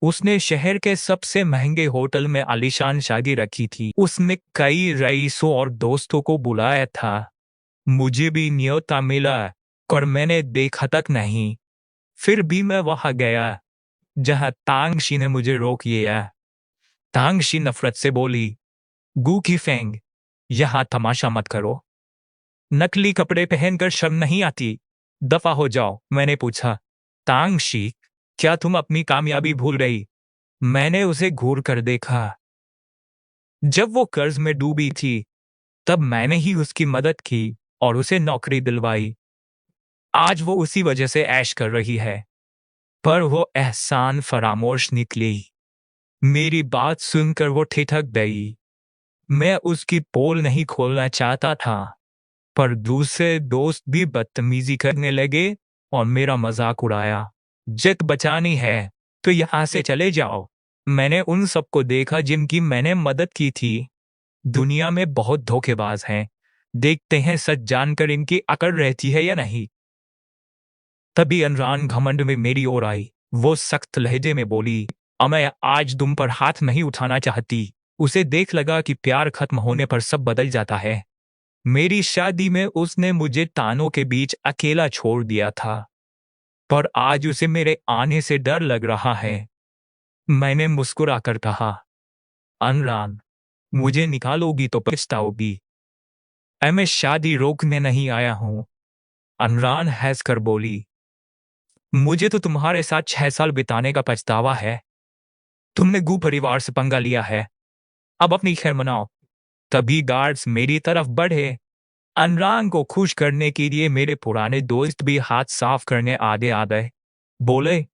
उसने शहर के सबसे महंगे होटल में आलीशान शादी रखी थी। उसने कई रईसों और दोस्तों को बुलाया था। मुझे भी न्योता मिला और मैंने देखा तक नहीं। फिर भी मैं वहां गया जहां तांगशी ने मुझे रोक लिया। तांगशी नफरत से बोली, गू की फेंग, यहां तमाशा मत करो। नकली कपड़े पहनकर शर्म नहीं आती? दफा हो जाओ। मैंने पूछा, तांगशी, क्या तुम अपनी कामयाबी भूल गई? मैंने उसे घूर कर देखा। जब वो कर्ज में डूबी थी, तब मैंने ही उसकी मदद की और उसे नौकरी दिलवाई। आज वो उसी वजह से ऐश कर रही है, पर वो एहसान फरामोश निकली। मेरी बात सुनकर वो ठिठक गई। मैं उसकी पोल नहीं खोलना चाहता था, पर दूसरे दोस्त भी बदतमीजी करने लगे और मेरा मजाक उड़ाया। जिद बचानी है तो यहाँ से चले जाओ। मैंने उन सबको देखा जिनकी मैंने मदद की थी। दुनिया में बहुत धोखेबाज हैं। देखते हैं सच जानकर इनकी अकड़ रहती है या नहीं। तभी अनरान घमंड में मेरी ओर आई। वो सख्त लहजे में बोली, मैं आज तुम पर हाथ नहीं उठाना चाहती। उसे देख लगा कि प्यार खत्म होने पर सब बदल जाता है। मेरी शादी में उसने मुझे तानों के बीच अकेला छोड़ दिया था, पर आज उसे मेरे आने से डर लग रहा है। मैंने मुस्कुराकर कहा, अनरान, मुझे निकालोगी तो पछताओगी। मैं शादी रोकने नहीं आया हूं। अनरान हंसकर बोली, मुझे तो तुम्हारे साथ 6 साल बिताने का पछतावा है। तुमने गू परिवार से पंगा लिया है, अब अपनी खैर मनाओ। तभी गार्ड्स मेरी तरफ बढ़े। अनरान को खुश करने के लिए मेरे पुराने दोस्त भी हाथ साफ करने आगे आ गए। बोले,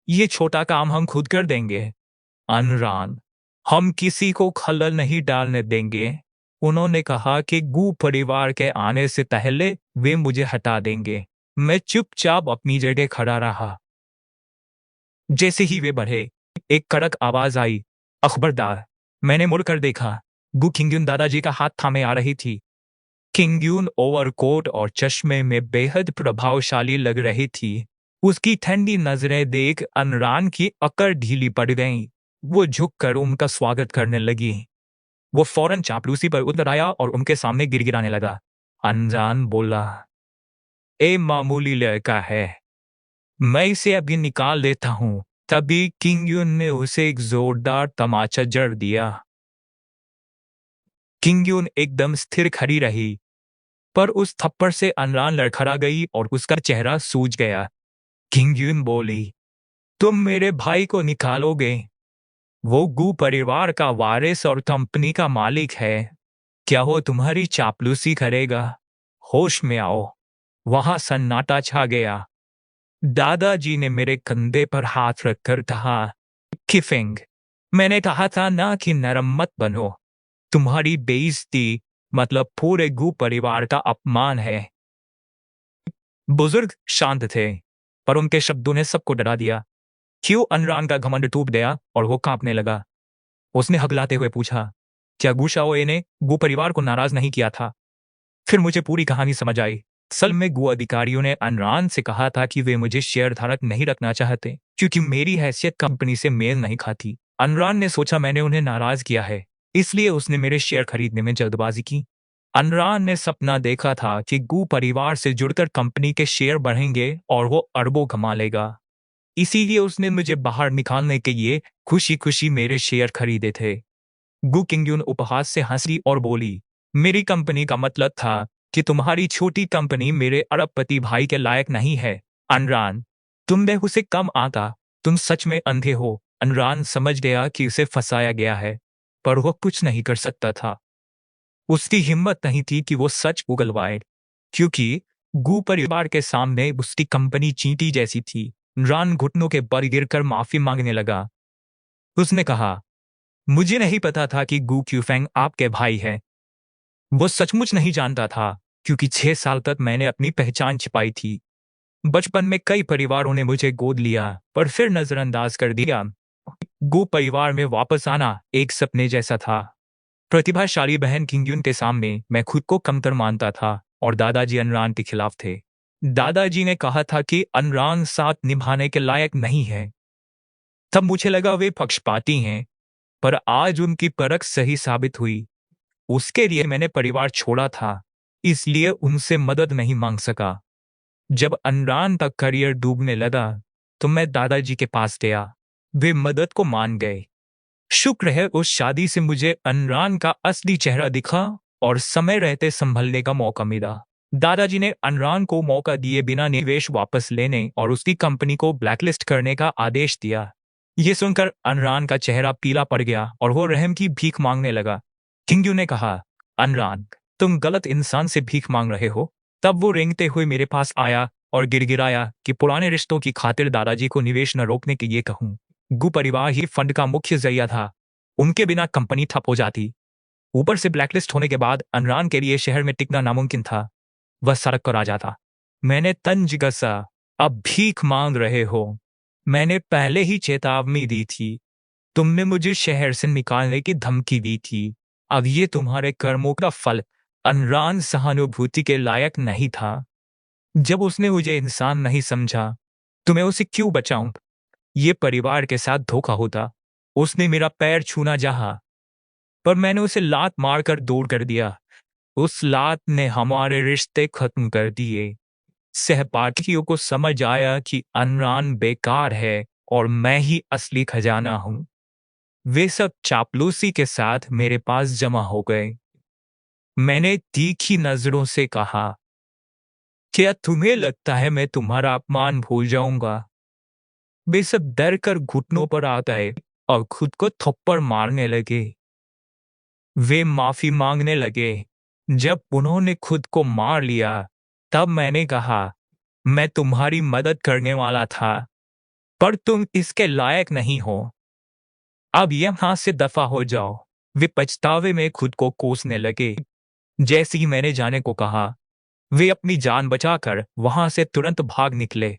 ये छोटा काम हम खुद कर देंगे। अनरान, हम किसी को खलल नहीं डालने देंगे। उन्होंने कहा कि गू परिवार के आने से पहले वे मुझे हटा देंगे। मैं चुपचाप अपनी जगह खड़ा रहा। जैसे ही वे बढ़े, एक कड़क आवाज आई, अखबरदार। मैंने मुड़कर देखा। गु किंगयुन दादाजी का हाथ थामे आ रही थी। किंगयुन ओवरकोट और चश्मे में बेहद प्रभावशाली लग रही थी। उसकी ठंडी नजरें देख अनरान की अकड़ ढीली पड़ गईं। वो झुककर उनका स्वागत करने लगी। वो फौरन चापलूसी पर उतर आया और उनके सामने गिड़गिड़ाने लगा। अनजान बोला, ए मामूली लड़का है, मैं इसे अभी निकाल देता हूं। तभी किंगयुन ने उसे एक जोरदार तमाचा जड़ दिया। किंगयुन एकदम स्थिर खड़ी रही, पर उस थप्पड़ से अनरान लड़खड़ा गई और उसका चेहरा सूज गया। किंगयुन बोली, तुम मेरे भाई को निकालोगे? वो गू परिवार का वारिस और कंपनी का मालिक है। क्या वो तुम्हारी चापलूसी करेगा? होश में आओ। वहां सन्नाटा छा गया। दादाजी ने मेरे कंधे पर हाथ रखकर कहा, किफिंग, मैंने कहा था ना कि नरम मत बनो। तुम्हारी बेइज्जती मतलब पूरे गू परिवार का अपमान है। बुजुर्ग शांत थे, पर उनके शब्दों ने सबको डरा दिया। क्यों अनरान का घमंड टूट गया और वो कांपने लगा। उसने हगलाते हुए पूछा, क्या गू शाओए ने गू परिवार को नाराज नहीं किया था? फिर मुझे पूरी कहानी समझ आई। असल में गू अधिकारियों ने अनरान से कहा था कि वे मुझे शेयर धारक नहीं रखना चाहते क्योंकि मेरी हैसियत कंपनी से मेल नहीं खाती। अनरान ने सोचा मैंने उन्हें नाराज किया है, इसलिए उसने मेरे शेयर खरीदने में जल्दबाजी की। अनरान ने सपना देखा था कि गू परिवार से जुड़कर कंपनी के शेयर बढ़ेंगे और वो अरबों कमा लेगा। इसीलिए उसने मुझे बाहर निकालने के लिए खुशी खुशी मेरे शेयर खरीदे थे। गु किंगयुन उपहास से हंसी और बोली, मेरी कंपनी का मतलब था कि तुम्हारी छोटी कंपनी मेरे अरबपति भाई के लायक नहीं है। अनरान, तुम में उसे कम आता। तुम सच में अंधे हो। अनरान समझ गया कि उसे फंसाया गया है, पर वह कुछ नहीं कर सकता था। उसकी हिम्मत नहीं थी कि वो सच उगलवाए, क्योंकि गू परिवार के सामने उसकी कंपनी चींटी जैसी थी। रान घुटनों के बल गिरकर माफी मांगने लगा। उसने कहा, मुझे नहीं पता था कि गू क्यूफेंग आपके भाई है। वो सचमुच नहीं जानता था, क्योंकि 6 साल तक मैंने अपनी पहचान छिपाई थी। बचपन में कई परिवारों ने मुझे गोद लिया, पर फिर नजरअंदाज कर दिया। गू परिवार में वापस आना एक सपने जैसा था। प्रतिभाशाली बहन किंगयुन के सामने मैं खुद को कमतर मानता था और दादाजी अनरान के खिलाफ थे। दादाजी ने कहा था कि अनरान साथ निभाने के लायक नहीं है। तब मुझे लगा वे पक्षपाती हैं, पर आज उनकी परख सही साबित हुई। उसके लिए मैंने परिवार छोड़ा था, इसलिए उनसे मदद नहीं मांग सका। जब अनरान का करियर डूबने लगा, तो मैं दादाजी के पास गया। वे मदद को मान गए। शुक्र है उस शादी से मुझे अनरान का असली चेहरा दिखा और समय रहते संभलने का मौका मिला। दादाजी ने अनरान को मौका दिए बिना निवेश वापस लेने और उसकी कंपनी को ब्लैकलिस्ट करने का आदेश दिया। ये सुनकर अनरान का चेहरा पीला पड़ गया और वो रहम की भीख मांगने लगा। किंगयू ने कहा, अनरान, तुम गलत इंसान से भीख मांग रहे हो। तब वो रेंगते हुए मेरे पास आया और गिड़गिड़ाया कि पुराने रिश्तों की खातिर दादाजी को निवेश न रोकने के लिए कहूं। गु परिवार ही फंड का मुख्य जरिया था। उनके बिना कंपनी ठप हो जाती। ऊपर से ब्लैकलिस्ट होने के बाद अनरान के लिए शहर में टिकना नामुमकिन था। वह सड़क पर आ जाता। मैंने तंज कसा, अब भीख मांग रहे हो। मैंने पहले ही चेतावनी दी थी। तुमने मुझे शहर से निकालने की धमकी दी थी। अब ये तुम्हारे कर्मों का फल। अनरान सहानुभूति के लायक नहीं था। जब उसने मुझे इंसान नहीं समझा, तो मैं उसे क्यों बचाऊं? ये परिवार के साथ धोखा होता। उसने मेरा पैर छूना चाहा, पर मैंने उसे लात मारकर दूर कर दिया। उस लात ने हमारे रिश्ते खत्म कर दिए। सहपाठियों को समझ आया कि अनरान बेकार है और मैं ही असली खजाना हूं। वे सब चापलूसी के साथ मेरे पास जमा हो गए। मैंने तीखी नजरों से कहा, क्या तुम्हें लगता है मैं तुम्हारा अपमान भूल जाऊंगा? वे सब डर कर घुटनों पर आ गए और खुद को थप्पड़ मारने लगे। वे माफी मांगने लगे। जब उन्होंने खुद को मार लिया, तब मैंने कहा, मैं तुम्हारी मदद करने वाला था, पर तुम इसके लायक नहीं हो। अब यहां से दफा हो जाओ। वे पछतावे में खुद को कोसने लगे। जैसे ही मैंने जाने को कहा, वे अपनी जान बचाकर वहां से तुरंत भाग निकले।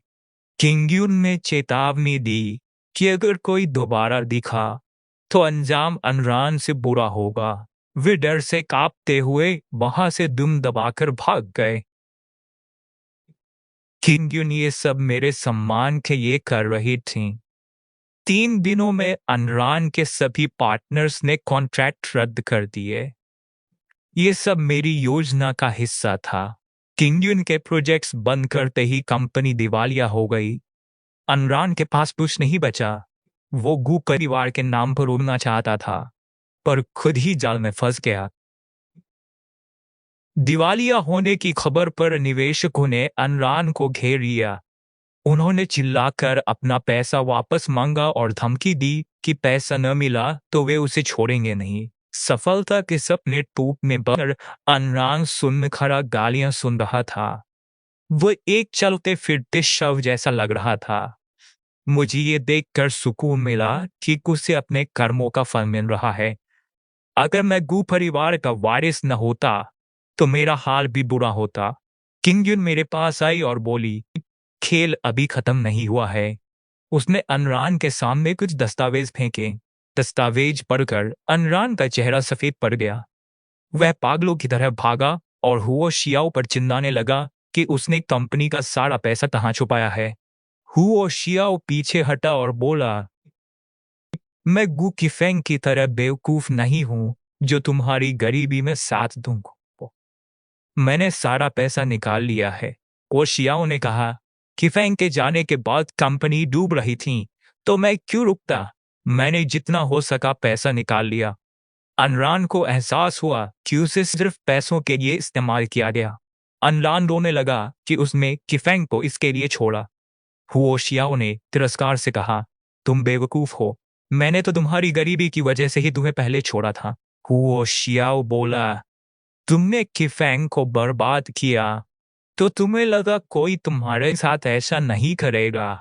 किंगयुन ने चेतावनी दी कि अगर कोई दोबारा दिखा तो अंजाम अनरान से बुरा होगा। वे डर से कांपते हुए वहां से दुम दबाकर भाग गए। किंगयुन ये सब मेरे सम्मान के लिए कर रही थी। 3 दिनों में अनरान के सभी पार्टनर्स ने कॉन्ट्रैक्ट रद्द कर दिए। ये सब मेरी योजना का हिस्सा था। किंगयुन के प्रोजेक्ट्स बंद करते ही कंपनी दिवालिया हो गई। अनरान के पास कुछ नहीं बचा। वो गू परिवार के नाम पर उड़ना चाहता था, पर खुद ही जाल में फंस गया। दिवालिया होने की खबर पर निवेशकों ने अनरान को घेर लिया। उन्होंने चिल्लाकर अपना पैसा वापस मांगा और धमकी दी कि पैसा न मिला तो वे उसे छोड़ेंगे नहीं। सफलता के सपने टूटने पर अनरान सुन्न खड़ा गालियां सुन रहा था। वो एक चलते फिरते शव जैसा लग रहा था। मुझे ये देखकर सुकून मिला कि उसे अपने कर्मों का फल मिल रहा है। अगर मैं गू परिवार का वारिस न होता तो मेरा हाल भी बुरा होता। किंगयुन मेरे पास आई और बोली, खेल अभी खत्म नहीं हुआ है। उसने अनरान के सामने कुछ दस्तावेज फेंके। दस्तावेज पढ़कर अनरान का चेहरा सफेद पड़ गया। वह पागलों की तरह भागा और हुओ शियाओ पर चिल्लाने लगा कि उसने कंपनी का सारा पैसा कहाँ छुपाया है। हुओ शियाओ पीछे हटा और बोला, मैं गू किफेंग की तरह बेवकूफ नहीं हूं जो तुम्हारी गरीबी में साथ दूंगा। मैंने सारा पैसा निकाल लिया है। और शियाओ ने कहा, किफेंग के जाने के बाद कंपनी डूब रही थी, तो मैं क्यों रुकता। मैंने जितना हो सका पैसा निकाल लिया। अनरान को एहसास हुआ कि उसे सिर्फ पैसों के लिए इस्तेमाल किया गया। अनरान रोने लगा कि उसने किफेंग को इसके लिए छोड़ा। हुओ शियाओ ने तिरस्कार से कहा, तुम बेवकूफ हो। मैंने तो तुम्हारी गरीबी की वजह से ही तुम्हें पहले छोड़ा था। हुओ शियाओ बोला, तुमने किफेंग को बर्बाद किया तो तुम्हें लगा कोई तुम्हारे साथ ऐसा नहीं करेगा।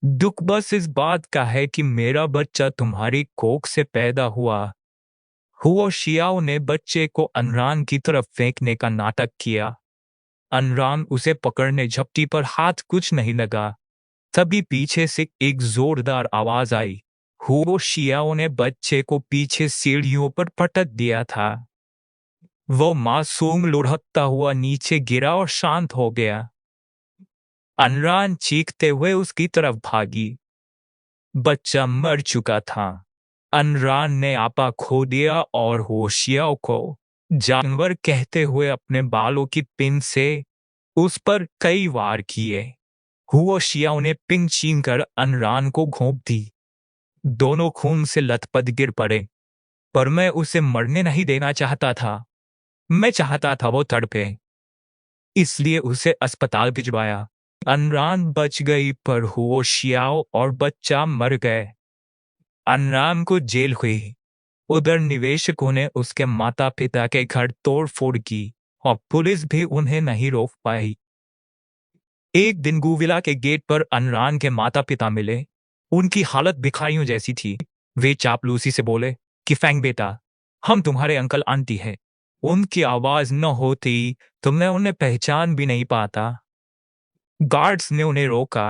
दुख बस इस बात का है कि मेरा बच्चा तुम्हारी कोख से पैदा हुआ। हुओ शियाओ ने बच्चे को अनरान की तरफ फेंकने का नाटक किया। अनरान उसे पकड़ने झपटी पर हाथ कुछ नहीं लगा। तभी पीछे से एक जोरदार आवाज आई। हुओ शियाओ ने बच्चे को पीछे सीढ़ियों पर पटक दिया था। वो मासूम लुढ़कता हुआ नीचे गिरा और शांत हो गया। अनरान चीखते हुए उसकी तरफ भागी। बच्चा मर चुका था। अनरान ने आपा खो दिया और होशियाओ को जानवर कहते हुए अपने बालों की पिन से उस पर कई वार किए। होशियाओ ने पिंग छीन कर अनरान को घोंप दी। दोनों खून से लथपथ गिर पड़े, पर मैं उसे मरने नहीं देना चाहता था। मैं चाहता था वो तड़पे, इसलिए उसे अस्पताल भिजवाया। अनरान बच गई, पर होशियाओ और बच्चा मर गए। अनरान को जेल हुई। उधर निवेशकों ने उसके माता पिता के घर तोड़ फोड़ की और पुलिस भी उन्हें नहीं रोक पाई। एक दिन गुविला के गेट पर अनरान के माता पिता मिले। उनकी हालत भिखारियों जैसी थी। वे चापलूसी से बोले, किफेंग बेटा, हम तुम्हारे अंकल आंटी हैं। उनकी आवाज न होती तो मैं उन्हें पहचान भी नहीं पाता। गार्ड्स ने उन्हें रोका।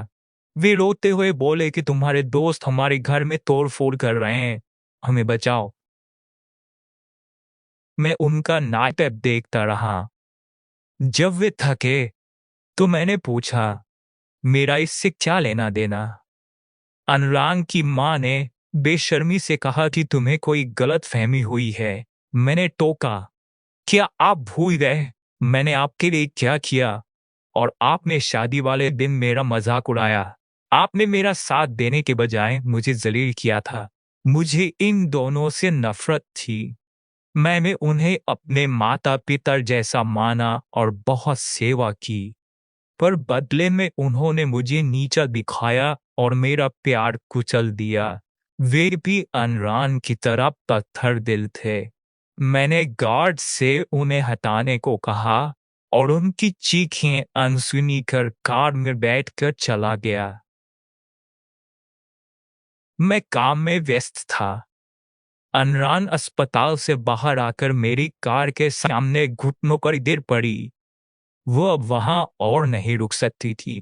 वे रोते हुए बोले कि तुम्हारे दोस्त हमारे घर में तोड़ फोड़ कर रहे हैं, हमें बचाओ। मैं उनका नाटक देखता रहा। जब वे थके तो मैंने पूछा, मेरा इससे क्या लेना देना। अनरान की मां ने बेशर्मी से कहा कि तुम्हें कोई गलत फहमी हुई है। मैंने टोका, क्या आप भूल गए मैंने आपके लिए क्या किया। और आपने शादी वाले दिन मेरा मजाक उड़ाया। आपने मेरा साथ देने के बजाय मुझे जलील किया था। मुझे इन दोनों से नफरत थी। मैंने उन्हें अपने माता पिता जैसा माना और बहुत सेवा की, पर बदले में उन्होंने मुझे नीचा दिखाया और मेरा प्यार कुचल दिया। वे भी अनरान की तरह पत्थर दिल थे। मैंने गार्ड से उन्हें हटाने को कहा और उनकी चीखें अनसुनी कर कार में बैठकर चला गया। मैं काम में व्यस्त था। अनरान अस्पताल से बाहर आकर मेरी कार के सामने घुटनों पर गिर पड़ी। वो अब वहां और नहीं रुक सकती थी।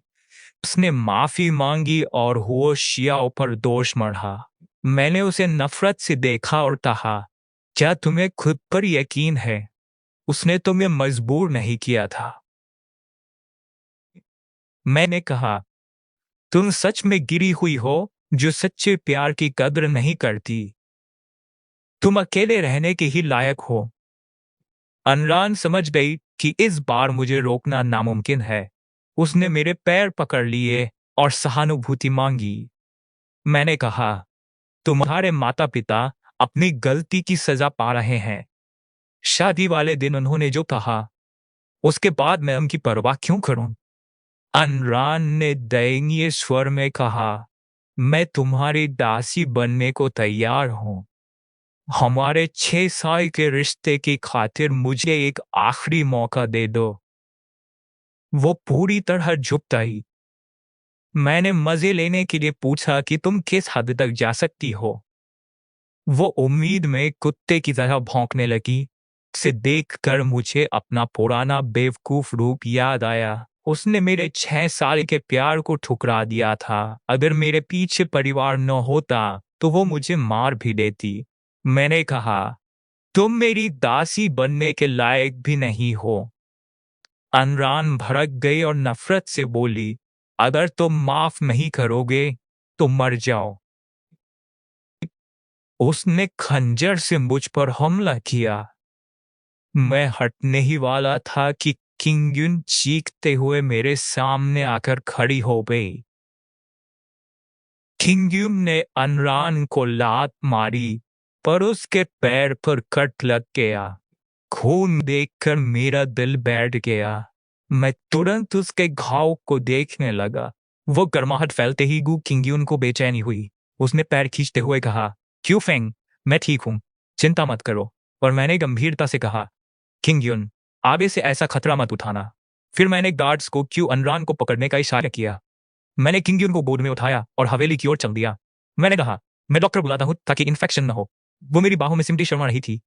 उसने माफी मांगी और होशियाओं पर दोष मढ़ा। मैंने उसे नफरत से देखा और कहा, क्या तुम्हें खुद पर यकीन है? उसने तुम्हें मजबूर नहीं किया था। मैंने कहा, तुम सच में गिरी हुई हो जो सच्चे प्यार की कद्र नहीं करती। तुम अकेले रहने के ही लायक हो। अनरान समझ गई कि इस बार मुझे रोकना नामुमकिन है। उसने मेरे पैर पकड़ लिए और सहानुभूति मांगी। मैंने कहा, तुम्हारे माता पिता अपनी गलती की सजा पा रहे हैं। शादी वाले दिन उन्होंने जो कहा, उसके बाद मैं उनकी परवाह क्यों करूं? अनरान ने दयनीय स्वर में कहा, मैं तुम्हारी दासी बनने को तैयार हूं। हमारे 6 साल के रिश्ते की खातिर मुझे एक आखिरी मौका दे दो। वो पूरी तरह झुक आई। मैंने मजे लेने के लिए पूछा कि तुम किस हद तक जा सकती हो। वो उम्मीद में कुत्ते की तरह भौंकने लगी। उसे देखकर मुझे अपना पुराना बेवकूफ रूप याद आया। उसने मेरे 6 साल के प्यार को ठुकरा दिया था। अगर मेरे पीछे परिवार न होता तो वो मुझे मार भी देती। मैंने कहा, तुम मेरी दासी बनने के लायक भी नहीं हो। अनरान भड़क गई और नफरत से बोली, अगर तुम माफ नहीं करोगे तो मर जाओ। उसने खंजर से मुझ पर हमला किया। मैं हटने ही वाला था कि किंगयुन चीखते हुए मेरे सामने आकर खड़ी हो गई। किंगयुन ने अनरान को लात मारी, पर उसके पैर पर कट लग गया। खून देखकर मेरा दिल बैठ गया। मैं तुरंत उसके घाव को देखने लगा। वो गर्माहट फैलते ही गु किंगयुन को बेचैनी हुई। उसने पैर खींचते हुए कहा, क्यों फेंग, मैं ठीक हूं, चिंता मत करो। और मैंने गंभीरता से कहा, किंगयुन, आगे से ऐसा खतरा मत उठाना। फिर मैंने गार्ड्स को क्यू अनरान को पकड़ने का इशारा किया। मैंने किंगयुन को गोद में उठाया और हवेली की ओर चल दिया। मैंने कहा, मैं डॉक्टर बुलाता हूं ताकि इन्फेक्शन न हो। वो मेरी बाहों में सिमटी शर्मा रही थी।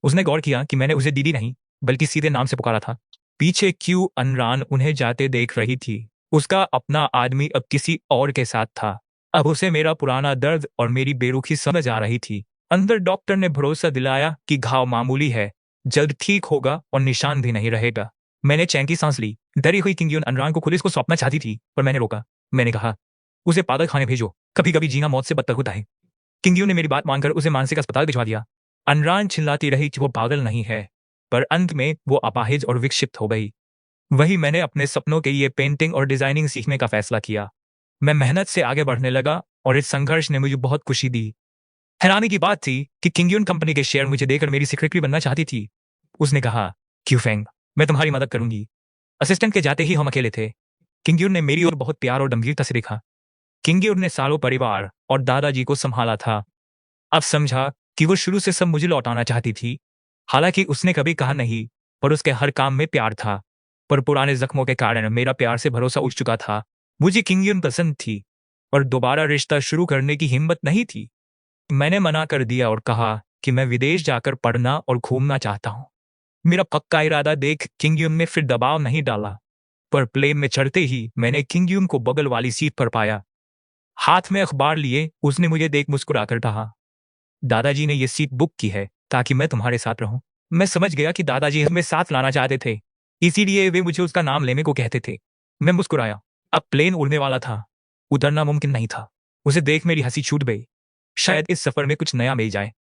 उसने गौर किया कि मैंने उसे दीदी नहीं बल्कि सीधे नाम से पुकारा था। पीछे क्यू अनरान उन्हें जाते देख रही थी। उसका अपना आदमी अब किसी और के साथ था। अब उसे मेरा पुराना दर्द और मेरी बेरुखी समझ आ रही थी। अंदर डॉक्टर ने भरोसा दिलाया कि घाव मामूली है, जल्द ठीक होगा और निशान भी नहीं रहेगा। मैंने चैन की सांस ली। डरी हुई किंगयुन अनरान को पुलिस को सौंपना चाहती थी, पर मैंने रोका। मैंने कहा, उसे पागल खाने भेजो, कभी कभी जीना मौत से बदतर होता है। किंगयुन ने मेरी बात मानकर उसे मानसिक अस्पताल भिजवा दिया। अनरान चिल्लाती रही कि वो पागल नहीं है, पर अंत में वो अपाहिज और विक्षिप्त हो गई। वही मैंने अपने सपनों के लिए पेंटिंग और डिजाइनिंग सीखने का फैसला किया। मैं मेहनत से आगे बढ़ने लगा और इस संघर्ष ने मुझे बहुत खुशी दी। हैरानी की बात थी कि किंगयुन कंपनी के शेयर मुझे देकर मेरी सेक्रेटरी बनना चाहती थी। उसने कहा, क्यूफेंग, मैं तुम्हारी मदद करूंगी। असिस्टेंट के जाते ही हम अकेले थे। किंगयुन ने मेरी ओर बहुत प्यार और गंभीरता से देखा। किंगयुन ने सालों परिवार और दादाजी को संभाला था। अब समझा कि वो शुरू से सब मुझे लौटाना चाहती थी। हालांकि उसने कभी कहा नहीं, पर उसके हर काम में प्यार था। पर पुराने जख्मों के कारण मेरा प्यार से भरोसा उठ चुका था। मुझे किंगयुन पसंद थी और दोबारा रिश्ता शुरू करने की हिम्मत नहीं थी। मैंने मना कर दिया और कहा कि मैं विदेश जाकर पढ़ना और घूमना चाहता हूँ। मेरा पक्का इरादा देख किंगयुन ने फिर दबाव नहीं डाला, पर प्लेन में चढ़ते ही मैंने किंगयुन को बगल वाली सीट पर पाया। हाथ में अखबार लिए उसने मुझे देख मुस्कुराकर कहा, दादाजी ने ये सीट बुक की है ताकि मैं तुम्हारे साथ रहूं। मैं समझ गया कि दादाजी हमें साथ लाना चाहते थे, इसीलिए वे मुझे उसका नाम लेने को कहते थे। मैं मुस्कुराया। अब प्लेन उड़ने वाला था, उतरना मुमकिन नहीं था। उसे देख मेरी हंसी छूट गई। शायद इस सफर में कुछ नया मिल जाए।